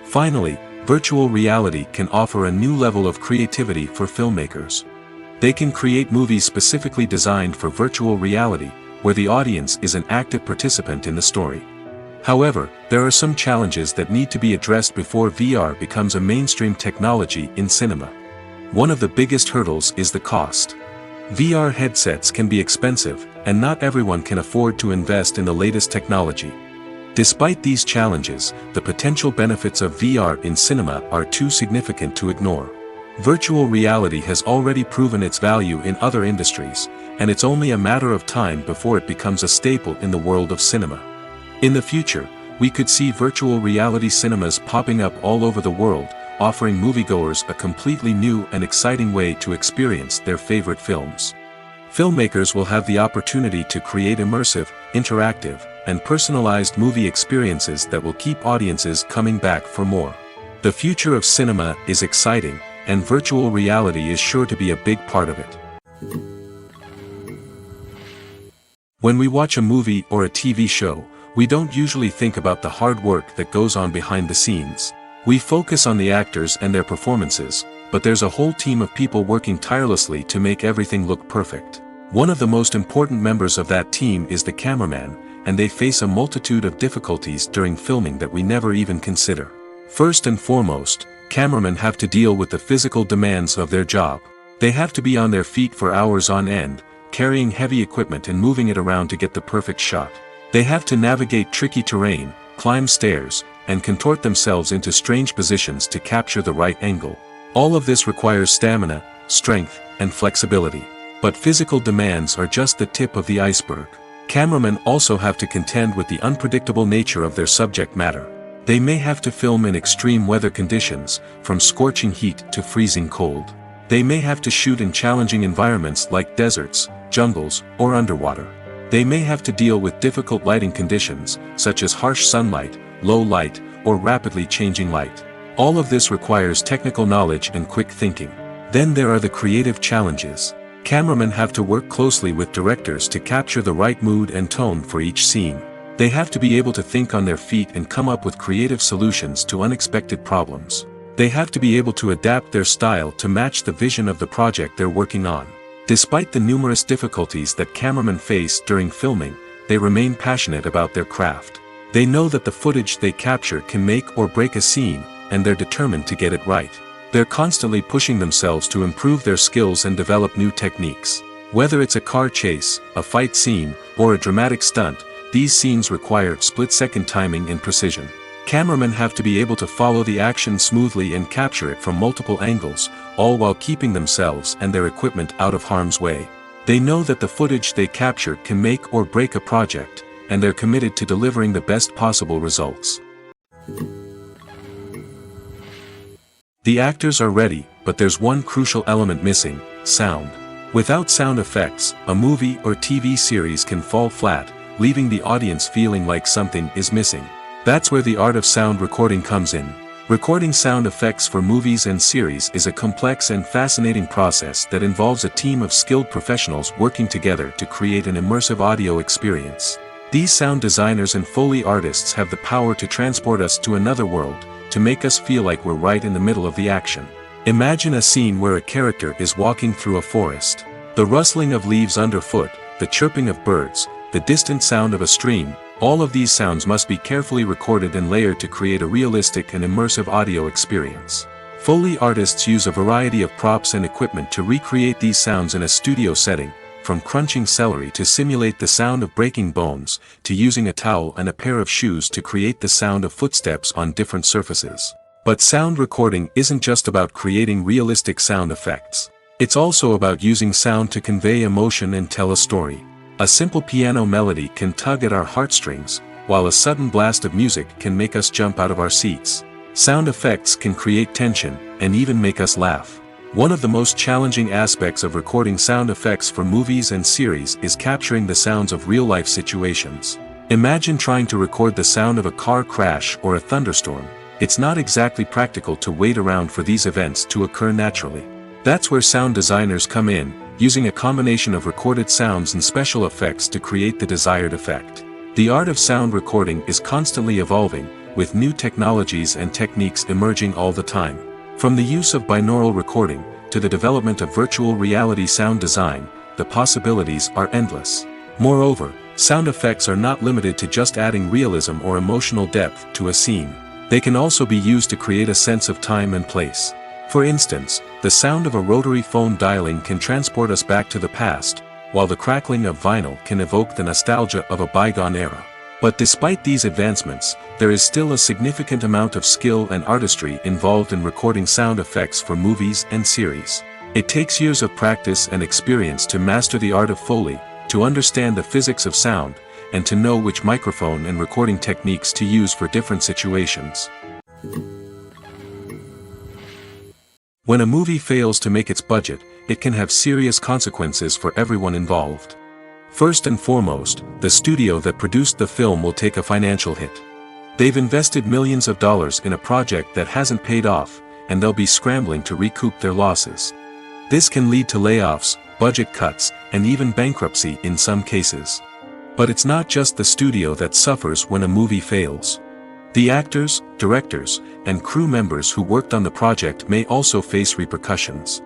Finally, virtual reality can offer a new level of creativity for filmmakers. They can create movies specifically designed for virtual reality, where the audience is an active participant in the story. However, there are some challenges that need to be addressed before VR becomes a mainstream technology in cinema. One of the biggest hurdles is the cost. VR headsets can be expensive, and not everyone can afford to invest in the latest technology. Despite these challenges, the potential benefits of VR in cinema are too significant to ignore. Virtual reality has already proven its value in other industries, and it's only a matter of time before it becomes a staple in the world of cinema. In the future, we could see virtual reality cinemas popping up all over the world, offering moviegoers a completely new and exciting way to experience their favorite films. Filmmakers will have the opportunity to create immersive, interactive, and personalized movie experiences that will keep audiences coming back for more. The future of cinema is exciting, and virtual reality is sure to be a big part of it. When we watch a movie or a TV show, we don't usually think about the hard work that goes on behind the scenes. We focus on the actors and their performances, but there's a whole team of people working tirelessly to make everything look perfect. One of the most important members of that team is the cameraman, and they face a multitude of difficulties during filming that we never even consider. First and foremost, cameramen have to deal with the physical demands of their job. They have to be on their feet for hours on end, carrying heavy equipment and moving it around to get the perfect shot. They have to navigate tricky terrain, climb stairs, and contort themselves into strange positions to capture the right angle. All of this requires stamina, strength, and flexibility. But physical demands are just the tip of the iceberg. Cameramen also have to contend with the unpredictable nature of their subject matter. They may have to film in extreme weather conditions, from scorching heat to freezing cold. They may have to shoot in challenging environments like deserts, jungles, or underwater. They may have to deal with difficult lighting conditions, such as harsh sunlight, low light, or rapidly changing light. All of this requires technical knowledge and quick thinking. Then there are the creative challenges. Cameramen have to work closely with directors to capture the right mood and tone for each scene. They have to be able to think on their feet and come up with creative solutions to unexpected problems. They have to be able to adapt their style to match the vision of the project they're working on. Despite the numerous difficulties that cameramen face during filming, they remain passionate about their craft. They know that the footage they capture can make or break a scene, and they're determined to get it right. They're constantly pushing themselves to improve their skills and develop new techniques. Whether it's a car chase, a fight scene, or a dramatic stunt, these scenes require split-second timing and precision. Cameramen have to be able to follow the action smoothly and capture it from multiple angles, all while keeping themselves and their equipment out of harm's way. They know that the footage they capture can make or break a project, and they're committed to delivering the best possible results. The actors are ready, but there's one crucial element missing: sound. Without sound effects, a movie or TV series can fall flat, leaving the audience feeling like something is missing. That's where the art of sound recording comes in. Recording sound effects for movies and series is a complex and fascinating process that involves a team of skilled professionals working together to create an immersive audio experience. These sound designers and Foley artists have the power to transport us to another world, to make us feel like we're right in the middle of the action. Imagine a scene where a character is walking through a forest. The rustling of leaves underfoot, the chirping of birds, the distant sound of a stream, all of these sounds must be carefully recorded and layered to create a realistic and immersive audio experience. Foley artists use a variety of props and equipment to recreate these sounds in a studio setting, from crunching celery to simulate the sound of breaking bones, to using a towel and a pair of shoes to create the sound of footsteps on different surfaces. But sound recording isn't just about creating realistic sound effects. It's also about using sound to convey emotion and tell a story. A simple piano melody can tug at our heartstrings, while a sudden blast of music can make us jump out of our seats. Sound effects can create tension, and even make us laugh. One of the most challenging aspects of recording sound effects for movies and series is capturing the sounds of real-life situations. Imagine trying to record the sound of a car crash or a thunderstorm. It's not exactly practical to wait around for these events to occur naturally. That's where sound designers come in, using a combination of recorded sounds and special effects to create the desired effect. The art of sound recording is constantly evolving, with new technologies and techniques emerging all the time. From the use of binaural recording, to the development of virtual reality sound design, the possibilities are endless. Moreover, sound effects are not limited to just adding realism or emotional depth to a scene. They can also be used to create a sense of time and place. For instance, the sound of a rotary phone dialing can transport us back to the past, while the crackling of vinyl can evoke the nostalgia of a bygone era. But despite these advancements, there is still a significant amount of skill and artistry involved in recording sound effects for movies and series. It takes years of practice and experience to master the art of Foley, to understand the physics of sound, and to know which microphone and recording techniques to use for different situations. When a movie fails to make its budget, it can have serious consequences for everyone involved. First and foremost, the studio that produced the film will take a financial hit. They've invested millions of dollars in a project that hasn't paid off, and they'll be scrambling to recoup their losses. This can lead to layoffs, budget cuts, and even bankruptcy in some cases. But it's not just the studio that suffers when a movie fails. The actors, directors, and crew members who worked on the project may also face repercussions.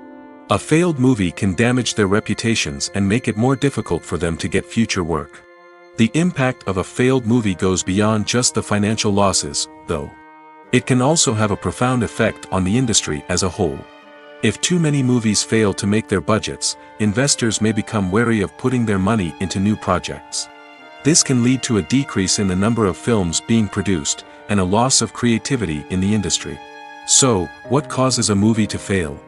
A failed movie can damage their reputations and make it more difficult for them to get future work. The impact of a failed movie goes beyond just the financial losses, though. It can also have a profound effect on the industry as a whole. If too many movies fail to make their budgets, investors may become wary of putting their money into new projects. This can lead to a decrease in the number of films being produced, and a loss of creativity in the industry. So, what causes a movie to fail?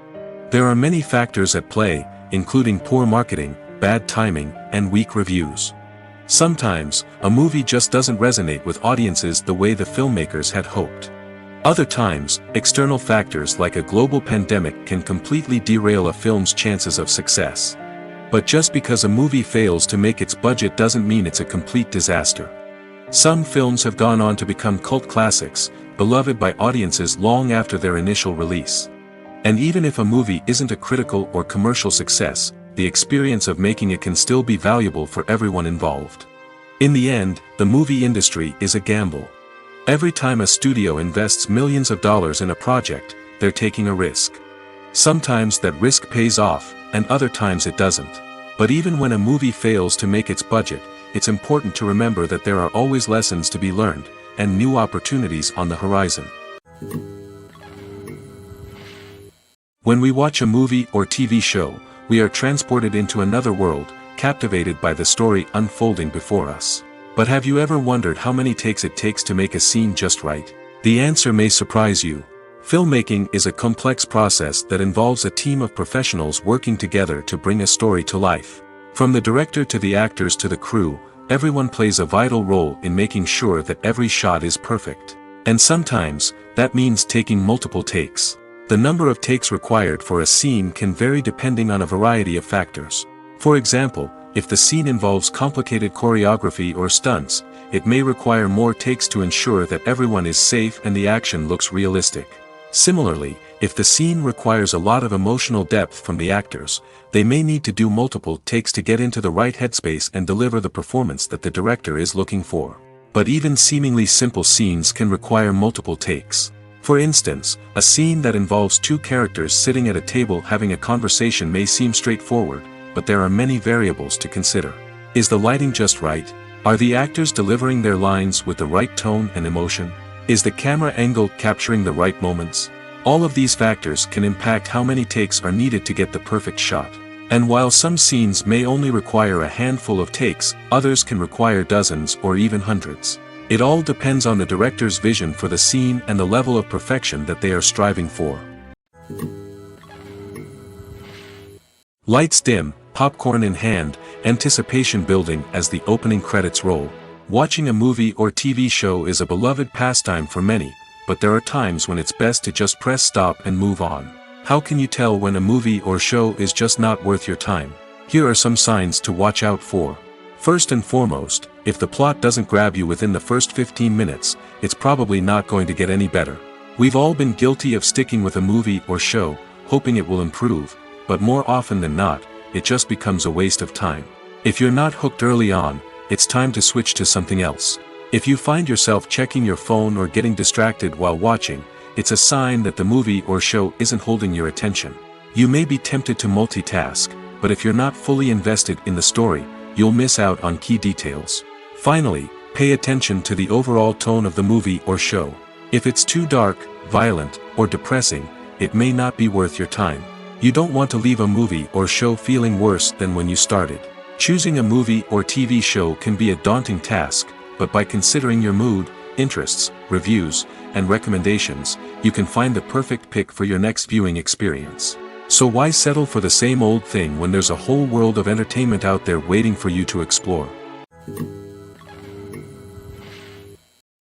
There are many factors at play, including poor marketing, bad timing, and weak reviews. Sometimes, a movie just doesn't resonate with audiences the way the filmmakers had hoped. Other times, external factors like a global pandemic can completely derail a film's chances of success. But just because a movie fails to make its budget doesn't mean it's a complete disaster. Some films have gone on to become cult classics, beloved by audiences long after their initial release. And even if a movie isn't a critical or commercial success, the experience of making it can still be valuable for everyone involved. In the end, the movie industry is a gamble. Every time a studio invests millions of dollars in a project, they're taking a risk. Sometimes that risk pays off, and other times it doesn't. But even when a movie fails to make its budget, it's important to remember that there are always lessons to be learned, and new opportunities on the horizon. When we watch a movie or TV show, we are transported into another world, captivated by the story unfolding before us. But have you ever wondered how many takes it takes to make a scene just right? The answer may surprise you. Filmmaking is a complex process that involves a team of professionals working together to bring a story to life. From the director to the actors to the crew, everyone plays a vital role in making sure that every shot is perfect. And sometimes, that means taking multiple takes. The number of takes required for a scene can vary depending on a variety of factors. For example, if the scene involves complicated choreography or stunts, it may require more takes to ensure that everyone is safe and the action looks realistic. Similarly, if the scene requires a lot of emotional depth from the actors, they may need to do multiple takes to get into the right headspace and deliver the performance that the director is looking for. But even seemingly simple scenes can require multiple takes. For instance, a scene that involves two characters sitting at a table having a conversation may seem straightforward, but there are many variables to consider. Is the lighting just right? Are the actors delivering their lines with the right tone and emotion? Is the camera angle capturing the right moments? All of these factors can impact how many takes are needed to get the perfect shot. And while some scenes may only require a handful of takes, others can require dozens or even hundreds. It all depends on the director's vision for the scene and the level of perfection that they are striving for. Lights dim, popcorn in hand, anticipation building as the opening credits roll. Watching a movie or TV show is a beloved pastime for many, but there are times when it's best to just press stop and move on. How can you tell when a movie or show is just not worth your time? Here are some signs to watch out for. First and foremost, if the plot doesn't grab you within the first 15 minutes, it's probably not going to get any better. We've all been guilty of sticking with a movie or show, hoping it will improve, but more often than not, it just becomes a waste of time. If you're not hooked early on, it's time to switch to something else. If you find yourself checking your phone or getting distracted while watching, it's a sign that the movie or show isn't holding your attention. You may be tempted to multitask, but if you're not fully invested in the story, you'll miss out on key details. Finally, pay attention to the overall tone of the movie or show. If it's too dark, violent, or depressing, it may not be worth your time. You don't want to leave a movie or show feeling worse than when you started. Choosing a movie or TV show can be a daunting task, but by considering your mood, interests, reviews, and recommendations, you can find the perfect pick for your next viewing experience. So why settle for the same old thing when there's a whole world of entertainment out there waiting for you to explore?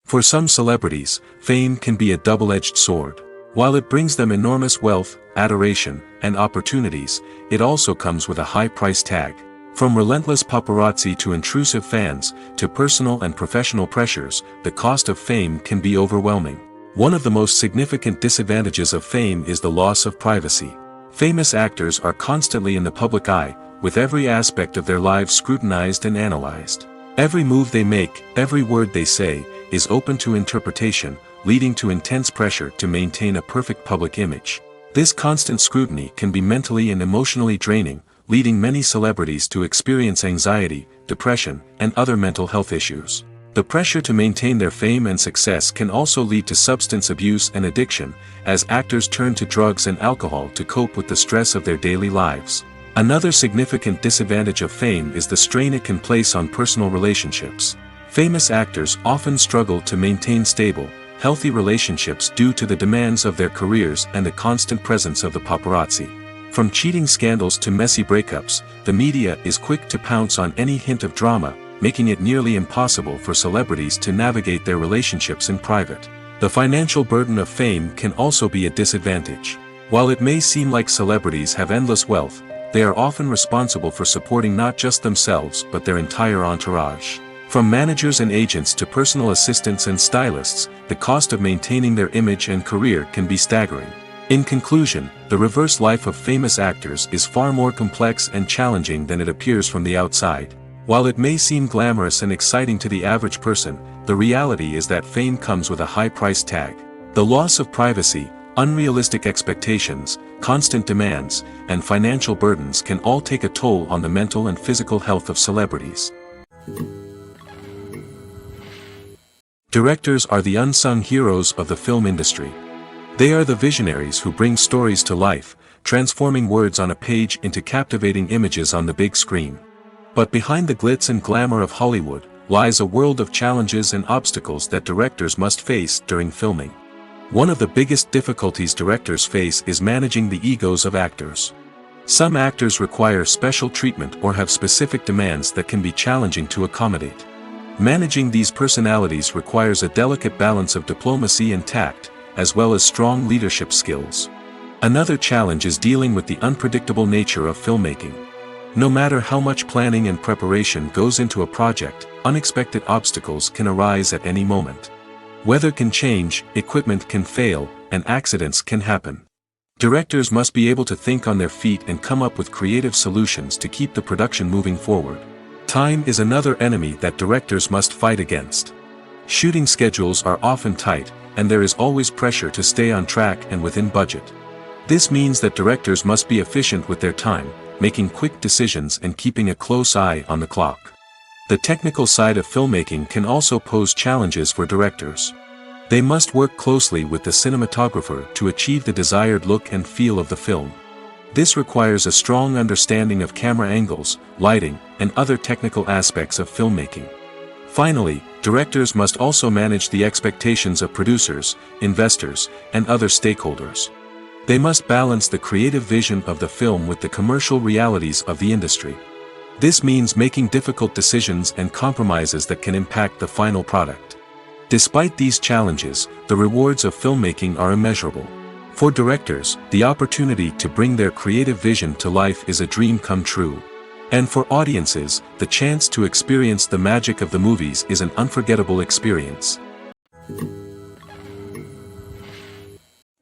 For some celebrities, fame can be a double-edged sword. While it brings them enormous wealth, adoration, and opportunities, it also comes with a high price tag. From relentless paparazzi to intrusive fans, to personal and professional pressures, the cost of fame can be overwhelming. One of the most significant disadvantages of fame is the loss of privacy. Famous actors are constantly in the public eye, with every aspect of their lives scrutinized and analyzed. Every move they make, every word they say, is open to interpretation, leading to intense pressure to maintain a perfect public image. This constant scrutiny can be mentally and emotionally draining, leading many celebrities to experience anxiety, depression, and other mental health issues. The pressure to maintain their fame and success can also lead to substance abuse and addiction, as actors turn to drugs and alcohol to cope with the stress of their daily lives. Another significant disadvantage of fame is the strain it can place on personal relationships. Famous actors often struggle to maintain stable, healthy relationships due to the demands of their careers and the constant presence of the paparazzi. From cheating scandals to messy breakups, the media is quick to pounce on any hint of drama, making it nearly impossible for celebrities to navigate their relationships in private. The financial burden of fame can also be a disadvantage. While it may seem like celebrities have endless wealth, they are often responsible for supporting not just themselves but their entire entourage. From managers and agents to personal assistants and stylists, the cost of maintaining their image and career can be staggering. In conclusion, the reverse life of famous actors is far more complex and challenging than it appears from the outside. While it may seem glamorous and exciting to the average person, the reality is that fame comes with a high price tag. The loss of privacy, unrealistic expectations, constant demands, and financial burdens can all take a toll on the mental and physical health of celebrities. Directors are the unsung heroes of the film industry. They are the visionaries who bring stories to life, transforming words on a page into captivating images on the big screen. But behind the glitz and glamour of Hollywood, lies a world of challenges and obstacles that directors must face during filming. One of the biggest difficulties directors face is managing the egos of actors. Some actors require special treatment or have specific demands that can be challenging to accommodate. Managing these personalities requires a delicate balance of diplomacy and tact, as well as strong leadership skills. Another challenge is dealing with the unpredictable nature of filmmaking. No matter how much planning and preparation goes into a project, unexpected obstacles can arise at any moment. Weather can change, equipment can fail, and accidents can happen. Directors must be able to think on their feet and come up with creative solutions to keep the production moving forward. Time is another enemy that directors must fight against. Shooting schedules are often tight, and there is always pressure to stay on track and within budget. This means that directors must be efficient with their time, making quick decisions and keeping a close eye on the clock. The technical side of filmmaking can also pose challenges for directors. They must work closely with the cinematographer to achieve the desired look and feel of the film. This requires a strong understanding of camera angles, lighting, and other technical aspects of filmmaking. Finally, directors must also manage the expectations of producers, investors, and other stakeholders. They must balance the creative vision of the film with the commercial realities of the industry. This means making difficult decisions and compromises that can impact the final product. Despite these challenges, the rewards of filmmaking are immeasurable. For directors, the opportunity to bring their creative vision to life is a dream come true. And for audiences, the chance to experience the magic of the movies is an unforgettable experience.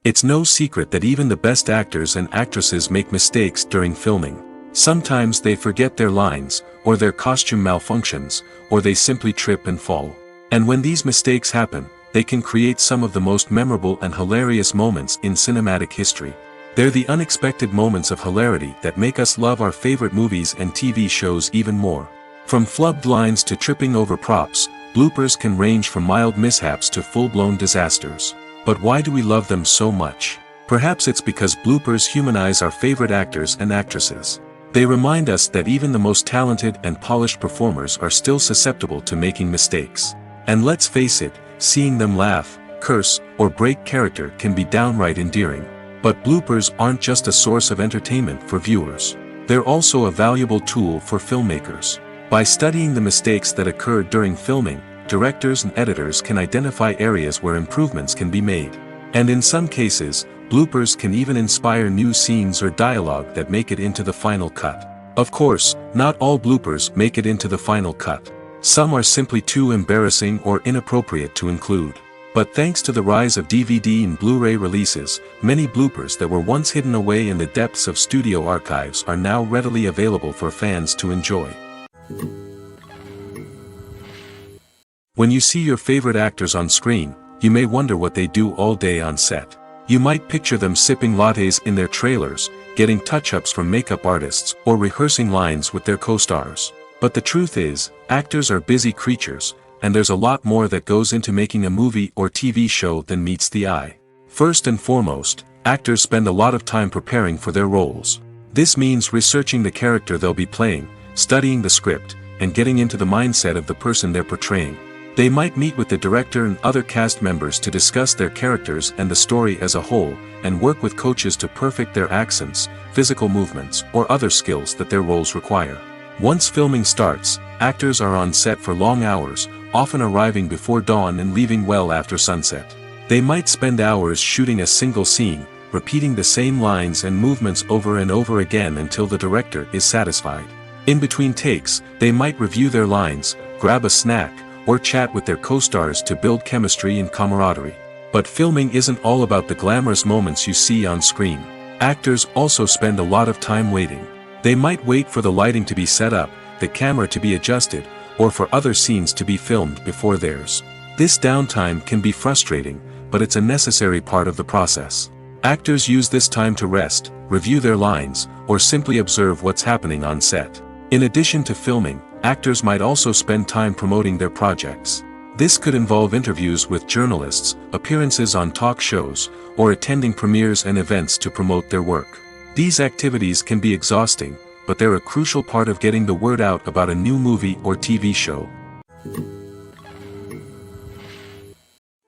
It's no secret that even the best actors and actresses make mistakes during filming. Sometimes they forget their lines, or their costume malfunctions, or they simply trip and fall. And when these mistakes happen, they can create some of the most memorable and hilarious moments in cinematic history. They're the unexpected moments of hilarity that make us love our favorite movies and TV shows even more. From flubbed lines to tripping over props, bloopers can range from mild mishaps to full-blown disasters. But why do we love them so much? Perhaps it's because bloopers humanize our favorite actors and actresses. They remind us that even the most talented and polished performers are still susceptible to making mistakes. And let's face it, seeing them laugh, curse, or break character can be downright endearing. But bloopers aren't just a source of entertainment for viewers. They're also a valuable tool for filmmakers. By studying the mistakes that occur during filming, directors and editors can identify areas where improvements can be made. And in some cases, bloopers can even inspire new scenes or dialogue that make it into the final cut. Of course, not all bloopers make it into the final cut. Some are simply too embarrassing or inappropriate to include. But thanks to the rise of DVD and Blu-ray releases, many bloopers that were once hidden away in the depths of studio archives are now readily available for fans to enjoy. When you see your favorite actors on screen, you may wonder what they do all day on set. You might picture them sipping lattes in their trailers, getting touch-ups from makeup artists, or rehearsing lines with their co-stars. But the truth is, actors are busy creatures, and there's a lot more that goes into making a movie or TV show than meets the eye. First and foremost, actors spend a lot of time preparing for their roles. This means researching the character they'll be playing, studying the script, and getting into the mindset of the person they're portraying. They might meet with the director and other cast members to discuss their characters and the story as a whole, and work with coaches to perfect their accents, physical movements, or other skills that their roles require. Once filming starts, actors are on set for long hours, often arriving before dawn and leaving well after sunset. They might spend hours shooting a single scene, repeating the same lines and movements over and over again until the director is satisfied. In between takes, they might review their lines, grab a snack, or chat with their co-stars to build chemistry and camaraderie. But filming isn't all about the glamorous moments you see on screen. Actors also spend a lot of time waiting. They might wait for the lighting to be set up, the camera to be adjusted, or for other scenes to be filmed before theirs. This downtime can be frustrating, but it's a necessary part of the process. Actors use this time to rest, review their lines, or simply observe what's happening on set. In addition to filming, actors might also spend time promoting their projects. This could involve interviews with journalists, appearances on talk shows, or attending premieres and events to promote their work. These activities can be exhausting, but they're a crucial part of getting the word out about a new movie or TV show.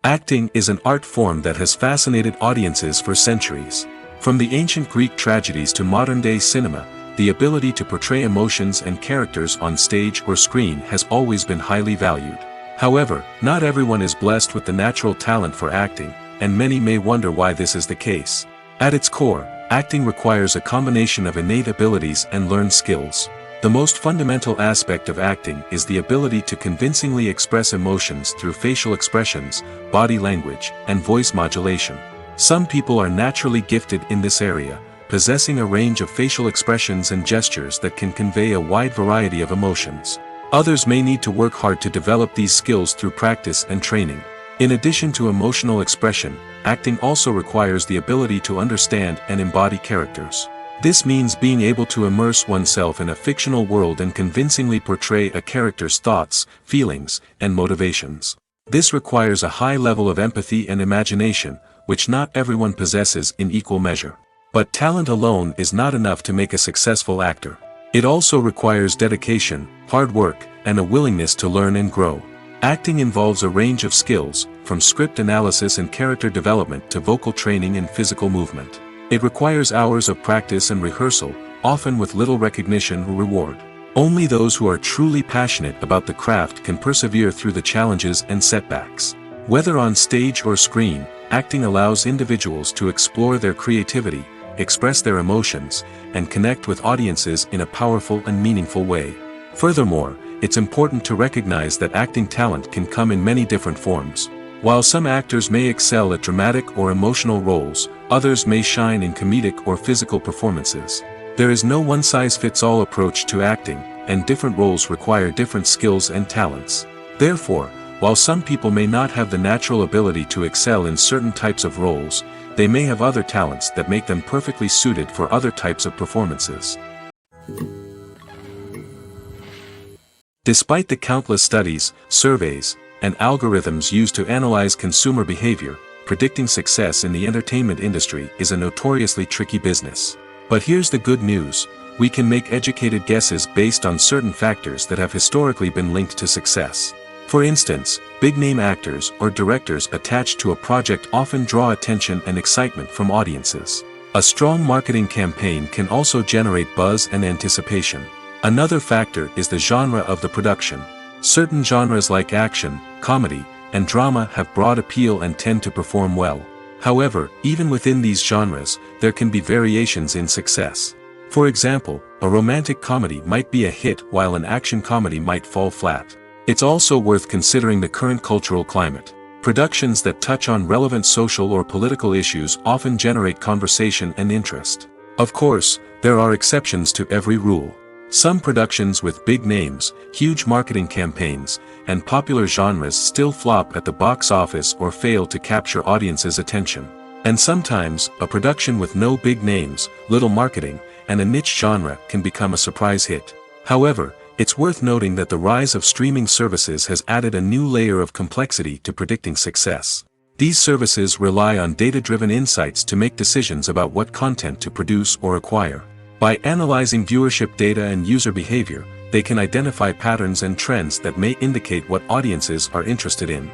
Acting is an art form that has fascinated audiences for centuries. From the ancient Greek tragedies to modern-day cinema, the ability to portray emotions and characters on stage or screen has always been highly valued. However, not everyone is blessed with the natural talent for acting, and many may wonder why this is the case. At its core, acting requires a combination of innate abilities and learned skills. The most fundamental aspect of acting is the ability to convincingly express emotions through facial expressions, body language, and voice modulation. Some people are naturally gifted in this area, possessing a range of facial expressions and gestures that can convey a wide variety of emotions. Others may need to work hard to develop these skills through practice and training. In addition to emotional expression, acting also requires the ability to understand and embody characters. This means being able to immerse oneself in a fictional world and convincingly portray a character's thoughts, feelings, and motivations. This requires a high level of empathy and imagination, which not everyone possesses in equal measure. But talent alone is not enough to make a successful actor. It also requires dedication, hard work, and a willingness to learn and grow. Acting involves a range of skills, from script analysis and character development to vocal training and physical movement. It requires hours of practice and rehearsal, often with little recognition or reward. Only those who are truly passionate about the craft can persevere through the challenges and setbacks. Whether on stage or screen, acting allows individuals to explore their creativity, express their emotions, and connect with audiences in a powerful and meaningful way. Furthermore, it's important to recognize that acting talent can come in many different forms. While some actors may excel at dramatic or emotional roles, others may shine in comedic or physical performances. There is no one-size-fits-all approach to acting, and different roles require different skills and talents. Therefore, while some people may not have the natural ability to excel in certain types of roles, they may have other talents that make them perfectly suited for other types of performances. Despite the countless studies, surveys, and algorithms used to analyze consumer behavior, predicting success in the entertainment industry is a notoriously tricky business. But here's the good news: we can make educated guesses based on certain factors that have historically been linked to success. For instance, big-name actors or directors attached to a project often draw attention and excitement from audiences. A strong marketing campaign can also generate buzz and anticipation. Another factor is the genre of the production. Certain genres like action, comedy, and drama have broad appeal and tend to perform well. However, even within these genres, there can be variations in success. For example, a romantic comedy might be a hit while an action comedy might fall flat. It's also worth considering the current cultural climate. Productions that touch on relevant social or political issues often generate conversation and interest. Of course, there are exceptions to every rule. Some productions with big names, huge marketing campaigns, and popular genres still flop at the box office or fail to capture audiences' attention. And sometimes, a production with no big names, little marketing, and a niche genre can become a surprise hit. However, it's worth noting that the rise of streaming services has added a new layer of complexity to predicting success. These services rely on data-driven insights to make decisions about what content to produce or acquire. By analyzing viewership data and user behavior, they can identify patterns and trends that may indicate what audiences are interested in.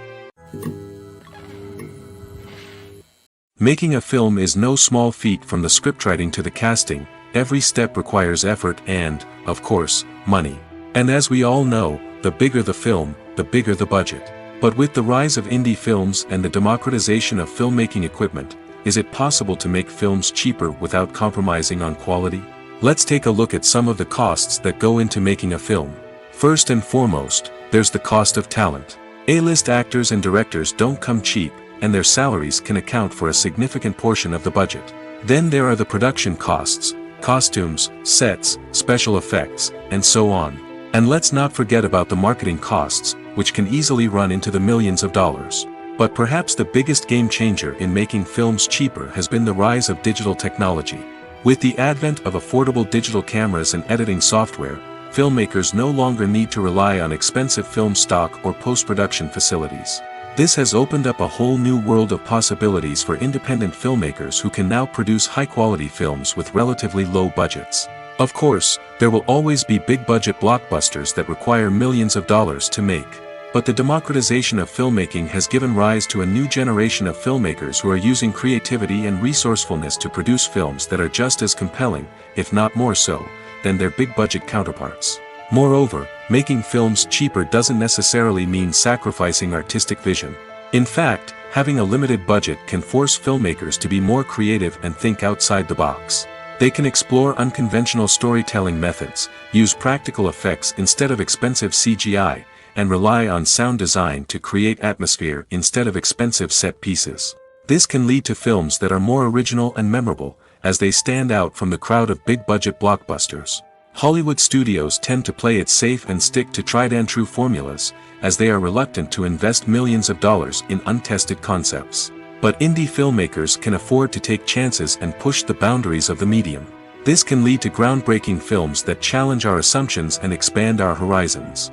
Making a film is no small feat. From the scriptwriting to the casting, every step requires effort and, of course, money. And as we all know, the bigger the film, the bigger the budget. But with the rise of indie films and the democratization of filmmaking equipment, is it possible to make films cheaper without compromising on quality? Let's take a look at some of the costs that go into making a film. First and foremost, there's the cost of talent. A-list actors and directors don't come cheap, and their salaries can account for a significant portion of the budget. Then there are the production costs, costumes, sets, special effects, and so on. And let's not forget about the marketing costs, which can easily run into the millions of dollars. But perhaps the biggest game changer in making films cheaper has been the rise of digital technology. With the advent of affordable digital cameras and editing software, filmmakers no longer need to rely on expensive film stock or post-production facilities. This has opened up a whole new world of possibilities for independent filmmakers who can now produce high-quality films with relatively low budgets. Of course, there will always be big-budget blockbusters that require millions of dollars to make. But the democratization of filmmaking has given rise to a new generation of filmmakers who are using creativity and resourcefulness to produce films that are just as compelling, if not more so, than their big-budget counterparts. Moreover, making films cheaper doesn't necessarily mean sacrificing artistic vision. In fact, having a limited budget can force filmmakers to be more creative and think outside the box. They can explore unconventional storytelling methods, use practical effects instead of expensive CGI, and rely on sound design to create atmosphere instead of expensive set pieces. This can lead to films that are more original and memorable, as they stand out from the crowd of big-budget blockbusters. Hollywood studios tend to play it safe and stick to tried-and-true formulas, as they are reluctant to invest millions of dollars in untested concepts. But indie filmmakers can afford to take chances and push the boundaries of the medium. This can lead to groundbreaking films that challenge our assumptions and expand our horizons.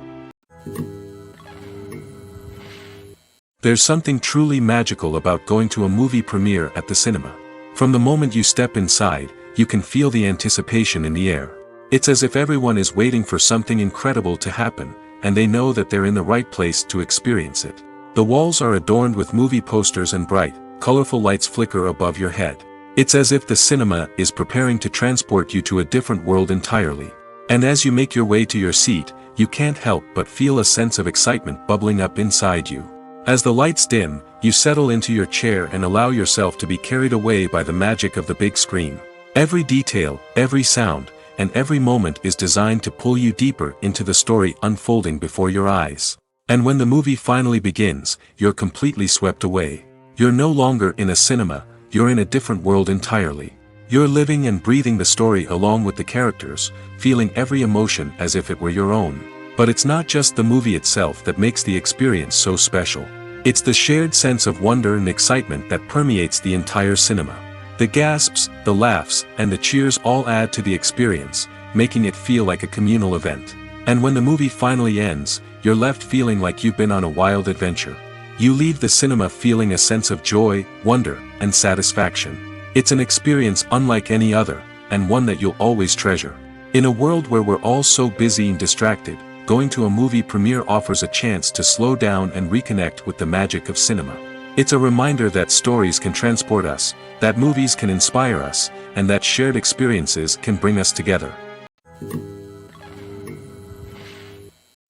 There's something truly magical about going to a movie premiere at the cinema. From the moment you step inside, you can feel the anticipation in the air. It's as if everyone is waiting for something incredible to happen, and they know that they're in the right place to experience it. The walls are adorned with movie posters and bright, colorful lights flicker above your head. It's as if the cinema is preparing to transport you to a different world entirely. And as you make your way to your seat, you can't help but feel a sense of excitement bubbling up inside you. As the lights dim, you settle into your chair and allow yourself to be carried away by the magic of the big screen. Every detail, every sound, and every moment is designed to pull you deeper into the story unfolding before your eyes. And when the movie finally begins, you're completely swept away. You're no longer in a cinema, you're in a different world entirely. You're living and breathing the story along with the characters, feeling every emotion as if it were your own. But it's not just the movie itself that makes the experience so special. It's the shared sense of wonder and excitement that permeates the entire cinema. The gasps, the laughs, and the cheers all add to the experience, making it feel like a communal event. And when the movie finally ends, you're left feeling like you've been on a wild adventure. You leave the cinema feeling a sense of joy, wonder, and satisfaction. It's an experience unlike any other, and one that you'll always treasure. In a world where we're all so busy and distracted, going to a movie premiere offers a chance to slow down and reconnect with the magic of cinema. It's a reminder that stories can transport us, that movies can inspire us, and that shared experiences can bring us together.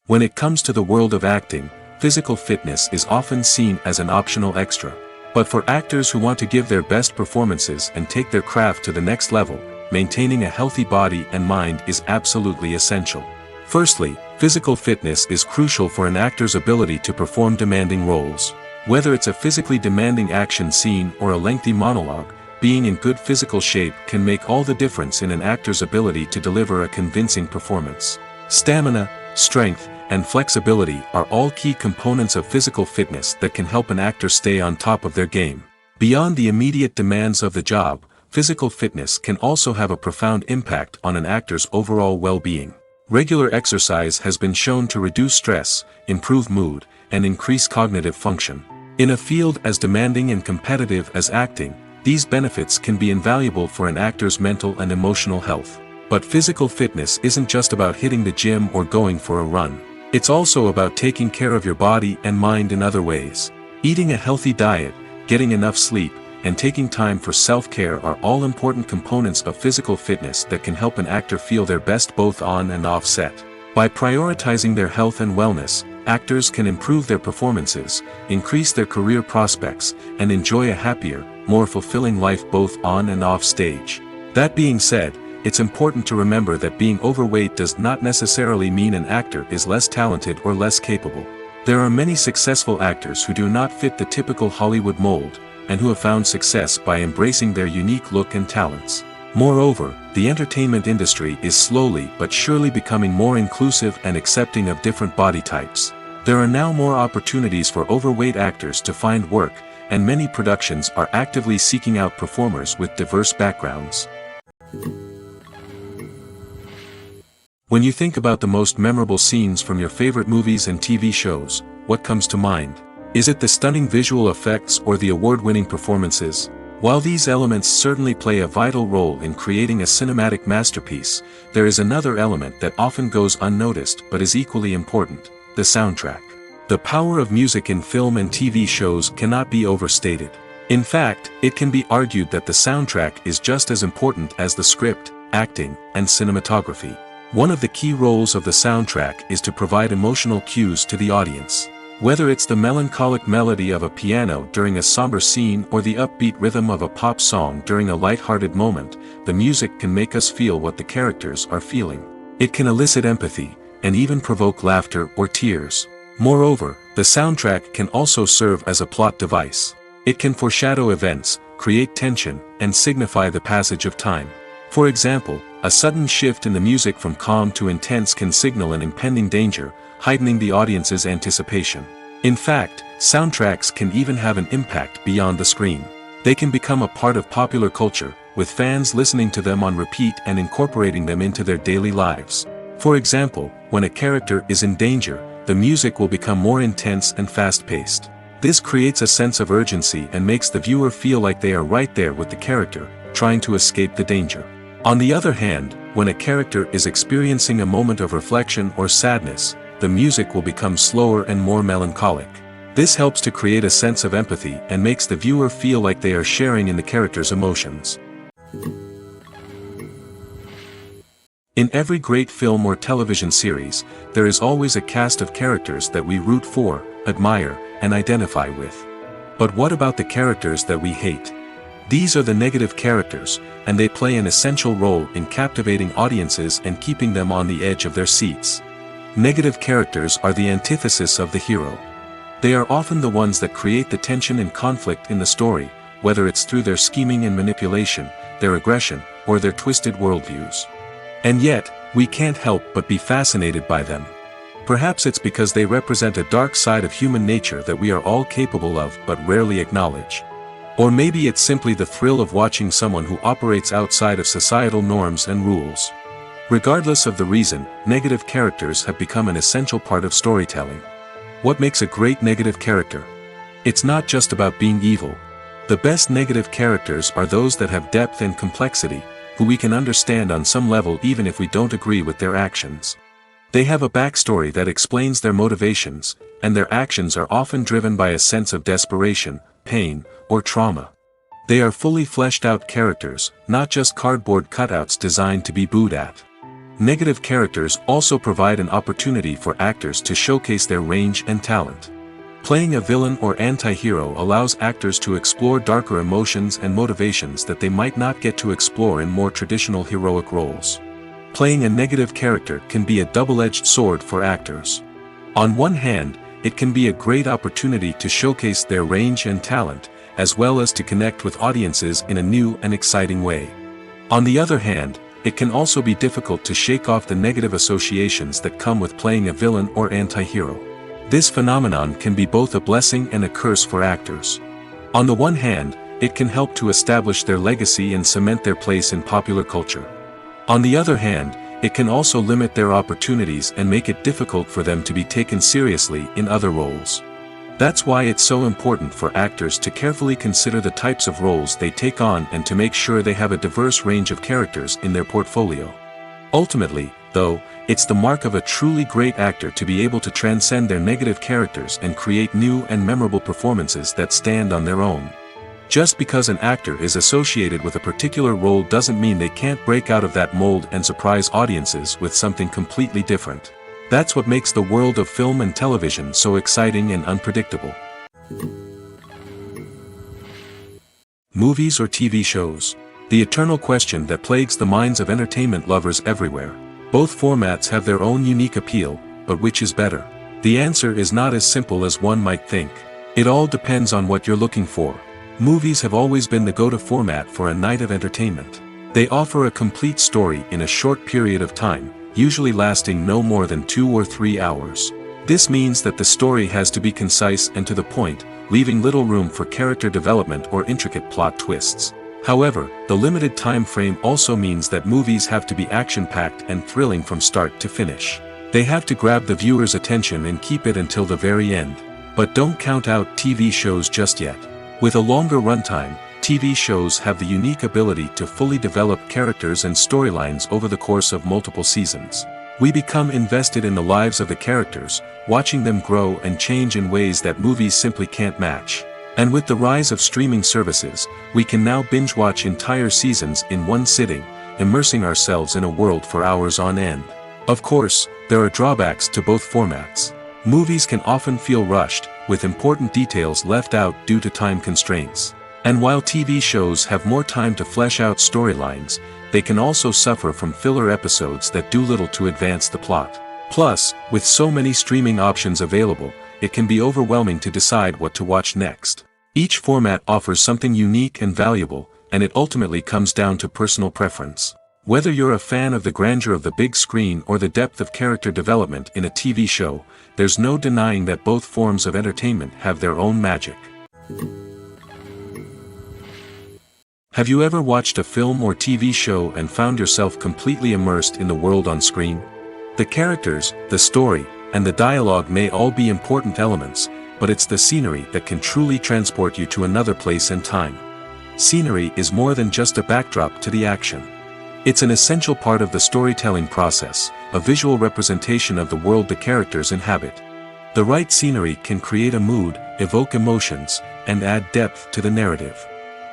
When it comes to the world of acting, physical fitness is often seen as an optional extra. But for actors who want to give their best performances and take their craft to the next level, maintaining a healthy body and mind is absolutely essential. Firstly, physical fitness is crucial for an actor's ability to perform demanding roles. Whether it's a physically demanding action scene or a lengthy monologue, being in good physical shape can make all the difference in an actor's ability to deliver a convincing performance. Stamina, strength, and flexibility are all key components of physical fitness that can help an actor stay on top of their game. Beyond the immediate demands of the job, physical fitness can also have a profound impact on an actor's overall well-being. Regular exercise has been shown to reduce stress, improve mood, and increase cognitive function. In a field as demanding and competitive as acting, these benefits can be invaluable for an actor's mental and emotional health. But physical fitness isn't just about hitting the gym or going for a run. It's also about taking care of your body and mind in other ways. Eating a healthy diet, getting enough sleep, and taking time for self-care are all important components of physical fitness that can help an actor feel their best both on and off set. By prioritizing their health and wellness, actors can improve their performances, increase their career prospects, and enjoy a happier, more fulfilling life both on and off stage. That being said, it's important to remember that being overweight does not necessarily mean an actor is less talented or less capable. There are many successful actors who do not fit the typical Hollywood mold, and who have found success by embracing their unique look and talents. Moreover, the entertainment industry is slowly but surely becoming more inclusive and accepting of different body types. There are now more opportunities for overweight actors to find work, and many productions are actively seeking out performers with diverse backgrounds. When you think about the most memorable scenes from your favorite movies and TV shows, what comes to mind? Is it the stunning visual effects or the award-winning performances? While these elements certainly play a vital role in creating a cinematic masterpiece, there is another element that often goes unnoticed but is equally important: the soundtrack. The power of music in film and TV shows cannot be overstated. In fact, it can be argued that the soundtrack is just as important as the script, acting, and cinematography. One of the key roles of the soundtrack is to provide emotional cues to the audience. Whether it's the melancholic melody of a piano during a somber scene or the upbeat rhythm of a pop song during a light-hearted moment, the music can make us feel what the characters are feeling. It can elicit empathy, and even provoke laughter or tears. Moreover, the soundtrack can also serve as a plot device. It can foreshadow events, create tension, and signify the passage of time. For example, a sudden shift in the music from calm to intense can signal an impending danger, heightening the audience's anticipation. In fact, soundtracks can even have an impact beyond the screen. They can become a part of popular culture, with fans listening to them on repeat and incorporating them into their daily lives. For example, when a character is in danger, the music will become more intense and fast-paced. This creates a sense of urgency and makes the viewer feel like they are right there with the character, trying to escape the danger. On the other hand, when a character is experiencing a moment of reflection or sadness, the music will become slower and more melancholic. This helps to create a sense of empathy and makes the viewer feel like they are sharing in the character's emotions. In every great film or television series, there is always a cast of characters that we root for, admire, and identify with. But what about the characters that we hate? These are the negative characters, and they play an essential role in captivating audiences and keeping them on the edge of their seats. Negative characters are the antithesis of the hero. They are often the ones that create the tension and conflict in the story, whether it's through their scheming and manipulation, their aggression, or their twisted worldviews. And yet, we can't help but be fascinated by them. Perhaps it's because they represent a dark side of human nature that we are all capable of but rarely acknowledge. Or maybe it's simply the thrill of watching someone who operates outside of societal norms and rules. Regardless of the reason, negative characters have become an essential part of storytelling. What makes a great negative character? It's not just about being evil. The best negative characters are those that have depth and complexity, who we can understand on some level even if we don't agree with their actions. They have a backstory that explains their motivations, and their actions are often driven by a sense of desperation, pain, or trauma. They are fully fleshed out characters, not just cardboard cutouts designed to be booed at. Negative characters also provide an opportunity for actors to showcase their range and talent. Playing a villain or anti-hero allows actors to explore darker emotions and motivations that they might not get to explore in more traditional heroic roles. Playing a negative character can be a double-edged sword for actors. On one hand, it can be a great opportunity to showcase their range and talent, as well as to connect with audiences in a new and exciting way. On the other hand, it can also be difficult to shake off the negative associations that come with playing a villain or anti-hero. This phenomenon can be both a blessing and a curse for actors. On the one hand, it can help to establish their legacy and cement their place in popular culture. On the other hand, it can also limit their opportunities and make it difficult for them to be taken seriously in other roles. That's why it's so important for actors to carefully consider the types of roles they take on and to make sure they have a diverse range of characters in their portfolio. Ultimately, though, it's the mark of a truly great actor to be able to transcend their negative characters and create new and memorable performances that stand on their own. Just because an actor is associated with a particular role doesn't mean they can't break out of that mold and surprise audiences with something completely different. That's what makes the world of film and television so exciting and unpredictable. Movies or TV shows? The eternal question that plagues the minds of entertainment lovers everywhere. Both formats have their own unique appeal, but which is better? The answer is not as simple as one might think. It all depends on what you're looking for. Movies have always been the go-to format for a night of entertainment. They offer a complete story in a short period of time, usually lasting no more than 2 or 3 hours. This means that the story has to be concise and to the point, leaving little room for character development or intricate plot twists. However, the limited time frame also means that movies have to be action-packed and thrilling from start to finish. They have to grab the viewer's attention and keep it until the very end. But don't count out TV shows just yet. With a longer runtime, TV shows have the unique ability to fully develop characters and storylines over the course of multiple seasons. We become invested in the lives of the characters, watching them grow and change in ways that movies simply can't match. And with the rise of streaming services, we can now binge-watch entire seasons in one sitting, immersing ourselves in a world for hours on end. Of course, there are drawbacks to both formats. Movies can often feel rushed, with important details left out due to time constraints. And while TV shows have more time to flesh out storylines, they can also suffer from filler episodes that do little to advance the plot. Plus, with so many streaming options available, it can be overwhelming to decide what to watch next. Each format offers something unique and valuable, and it ultimately comes down to personal preference. Whether you're a fan of the grandeur of the big screen or the depth of character development in a TV show, there's no denying that both forms of entertainment have their own magic. Have you ever watched a film or TV show and found yourself completely immersed in the world on screen? The characters, the story, and the dialogue may all be important elements, but it's the scenery that can truly transport you to another place and time. Scenery is more than just a backdrop to the action. It's an essential part of the storytelling process, a visual representation of the world the characters inhabit. The right scenery can create a mood, evoke emotions, and add depth to the narrative.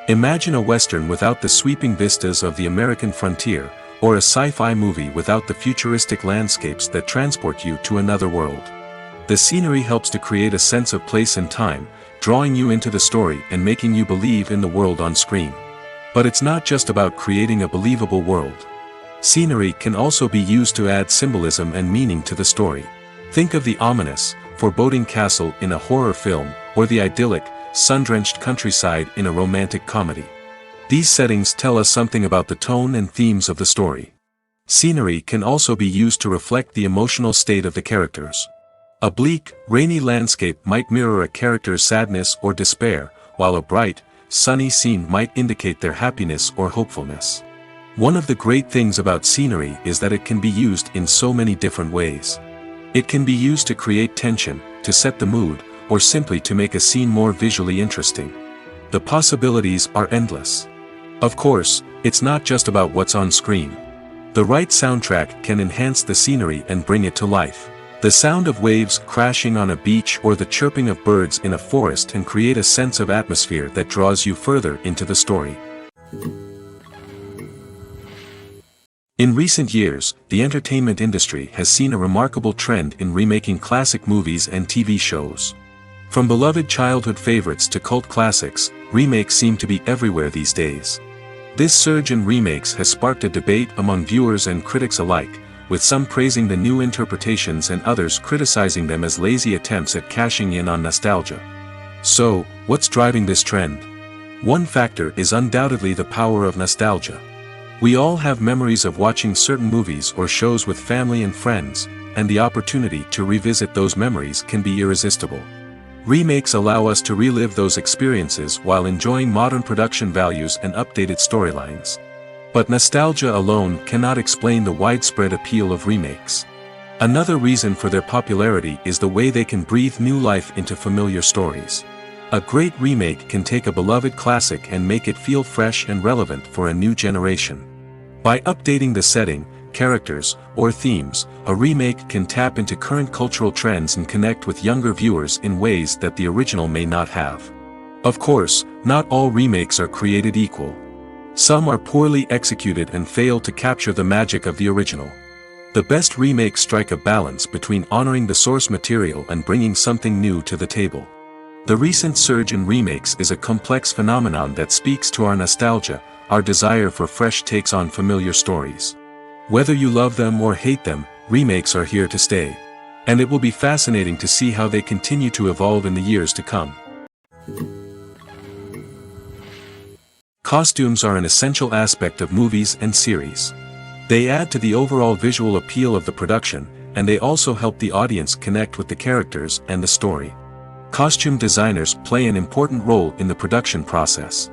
Imagine a Western without the sweeping vistas of the American frontier, or a sci-fi movie without the futuristic landscapes that transport you to another world. The scenery helps to create a sense of place and time, drawing you into the story and making you believe in the world on screen. But it's not just about creating a believable world. Scenery can also be used to add symbolism and meaning to the story. Think of the ominous, foreboding castle in a horror film, or the idyllic, sun-drenched countryside in a romantic comedy. These settings tell us something about the tone and themes of the story. Scenery can also be used to reflect the emotional state of the characters. A bleak, rainy landscape might mirror a character's sadness or despair, while a bright, sunny scene might indicate their happiness or hopefulness. One of the great things about scenery is that it can be used in so many different ways. It can be used to create tension, to set the mood, or simply to make a scene more visually interesting. The possibilities are endless. Of course, it's not just about what's on screen. The right soundtrack can enhance the scenery and bring it to life. The sound of waves crashing on a beach or the chirping of birds in a forest can create a sense of atmosphere that draws you further into the story. In recent years, the entertainment industry has seen a remarkable trend in remaking classic movies and TV shows. From beloved childhood favorites to cult classics, remakes seem to be everywhere these days. This surge in remakes has sparked a debate among viewers and critics alike, with some praising the new interpretations and others criticizing them as lazy attempts at cashing in on nostalgia. So, what's driving this trend? One factor is undoubtedly the power of nostalgia. We all have memories of watching certain movies or shows with family and friends, and the opportunity to revisit those memories can be irresistible. Remakes allow us to relive those experiences while enjoying modern production values and updated storylines. But nostalgia alone cannot explain the widespread appeal of remakes. Another reason for their popularity is the way they can breathe new life into familiar stories. A great remake can take a beloved classic and make it feel fresh and relevant for a new generation. By updating the setting, characters, or themes, a remake can tap into current cultural trends and connect with younger viewers in ways that the original may not have. Of course, not all remakes are created equal. Some are poorly executed and fail to capture the magic of the original. The best remakes strike a balance between honoring the source material and bringing something new to the table. The recent surge in remakes is a complex phenomenon that speaks to our nostalgia, our desire for fresh takes on familiar stories. Whether you love them or hate them, remakes are here to stay. And it will be fascinating to see how they continue to evolve in the years to come. Costumes are an essential aspect of movies and series. They add to the overall visual appeal of the production, and they also help the audience connect with the characters and the story. Costume designers play an important role in the production process.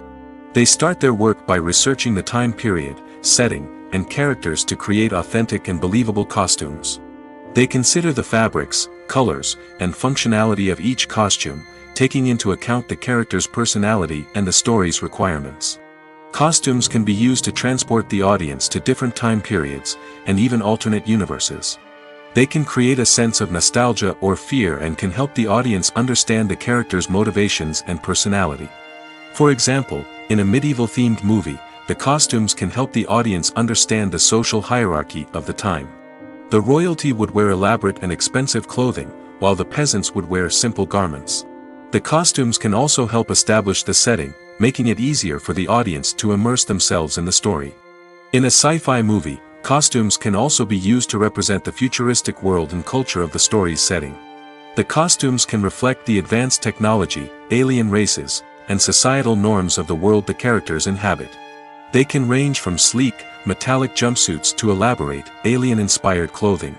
They start their work by researching the time period, setting, and characters to create authentic and believable costumes. They consider the fabrics, colors, and functionality of each costume, taking into account the character's personality and the story's requirements. Costumes can be used to transport the audience to different time periods, and even alternate universes. They can create a sense of nostalgia or fear and can help the audience understand the character's motivations and personality. For example, in a medieval-themed movie, the costumes can help the audience understand the social hierarchy of the time. The royalty would wear elaborate and expensive clothing, while the peasants would wear simple garments. The costumes can also help establish the setting, making it easier for the audience to immerse themselves in the story. In a sci-fi movie, costumes can also be used to represent the futuristic world and culture of the story's setting. The costumes can reflect the advanced technology, alien races, and societal norms of the world the characters inhabit. They can range from sleek, metallic jumpsuits to elaborate, alien-inspired clothing.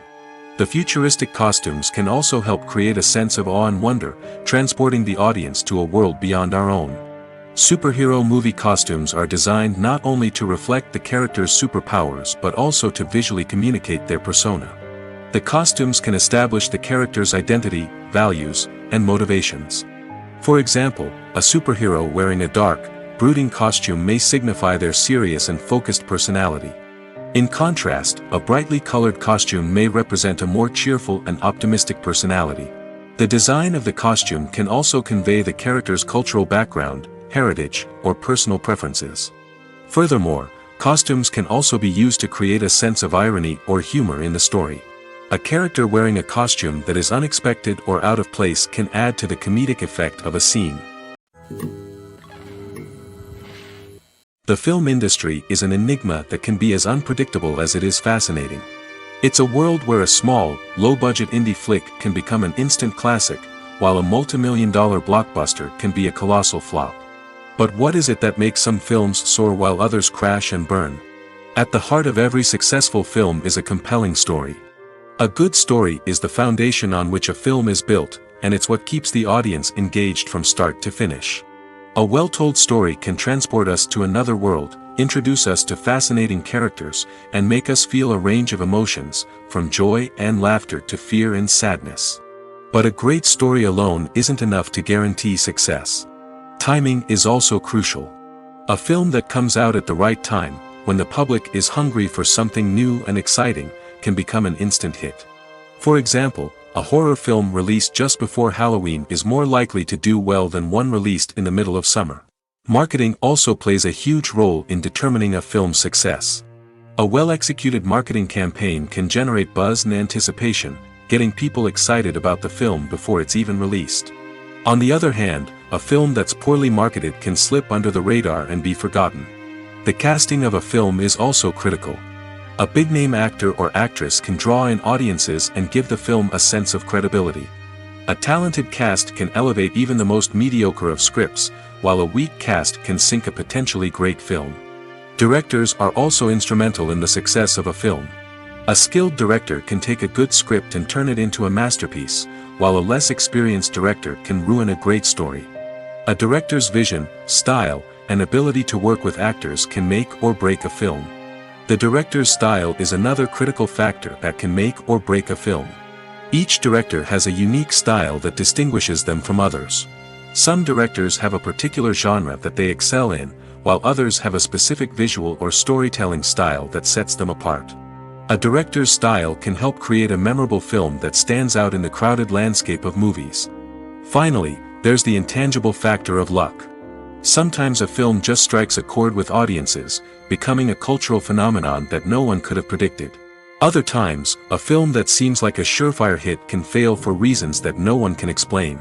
The futuristic costumes can also help create a sense of awe and wonder, transporting the audience to a world beyond our own. Superhero movie costumes are designed not only to reflect the character's superpowers but also to visually communicate their persona. The costumes can establish the character's identity, values, and motivations. For example, a superhero wearing a dark, brooding costume may signify their serious and focused personality. In contrast, a brightly colored costume may represent a more cheerful and optimistic personality. The design of the costume can also convey the character's cultural background, heritage, or personal preferences. Furthermore, costumes can also be used to create a sense of irony or humor in the story. A character wearing a costume that is unexpected or out of place can add to the comedic effect of a scene. The film industry is an enigma that can be as unpredictable as it is fascinating. It's a world where a small, low-budget indie flick can become an instant classic, while a multi-million-dollar blockbuster can be a colossal flop. But what is it that makes some films soar while others crash and burn? At the heart of every successful film is a compelling story. A good story is the foundation on which a film is built, and it's what keeps the audience engaged from start to finish. A well-told story can transport us to another world, introduce us to fascinating characters, and make us feel a range of emotions, from joy and laughter to fear and sadness. But a great story alone isn't enough to guarantee success. Timing is also crucial. A film that comes out at the right time, when the public is hungry for something new and exciting, can become an instant hit. For example, a horror film released just before Halloween is more likely to do well than one released in the middle of summer. Marketing also plays a huge role in determining a film's success. A well-executed marketing campaign can generate buzz and anticipation, getting people excited about the film before it's even released. On the other hand, a film that's poorly marketed can slip under the radar and be forgotten. The casting of a film is also critical. A big-name actor or actress can draw in audiences and give the film a sense of credibility. A talented cast can elevate even the most mediocre of scripts, while a weak cast can sink a potentially great film. Directors are also instrumental in the success of a film. A skilled director can take a good script and turn it into a masterpiece, while a less experienced director can ruin a great story. A director's vision, style, and ability to work with actors can make or break a film. The director's style is another critical factor that can make or break a film. Each director has a unique style that distinguishes them from others. Some directors have a particular genre that they excel in, while others have a specific visual or storytelling style that sets them apart. A director's style can help create a memorable film that stands out in the crowded landscape of movies. Finally, there's the intangible factor of luck. Sometimes a film just strikes a chord with audiences, becoming a cultural phenomenon that no one could have predicted. Other times, a film that seems like a surefire hit can fail for reasons that no one can explain.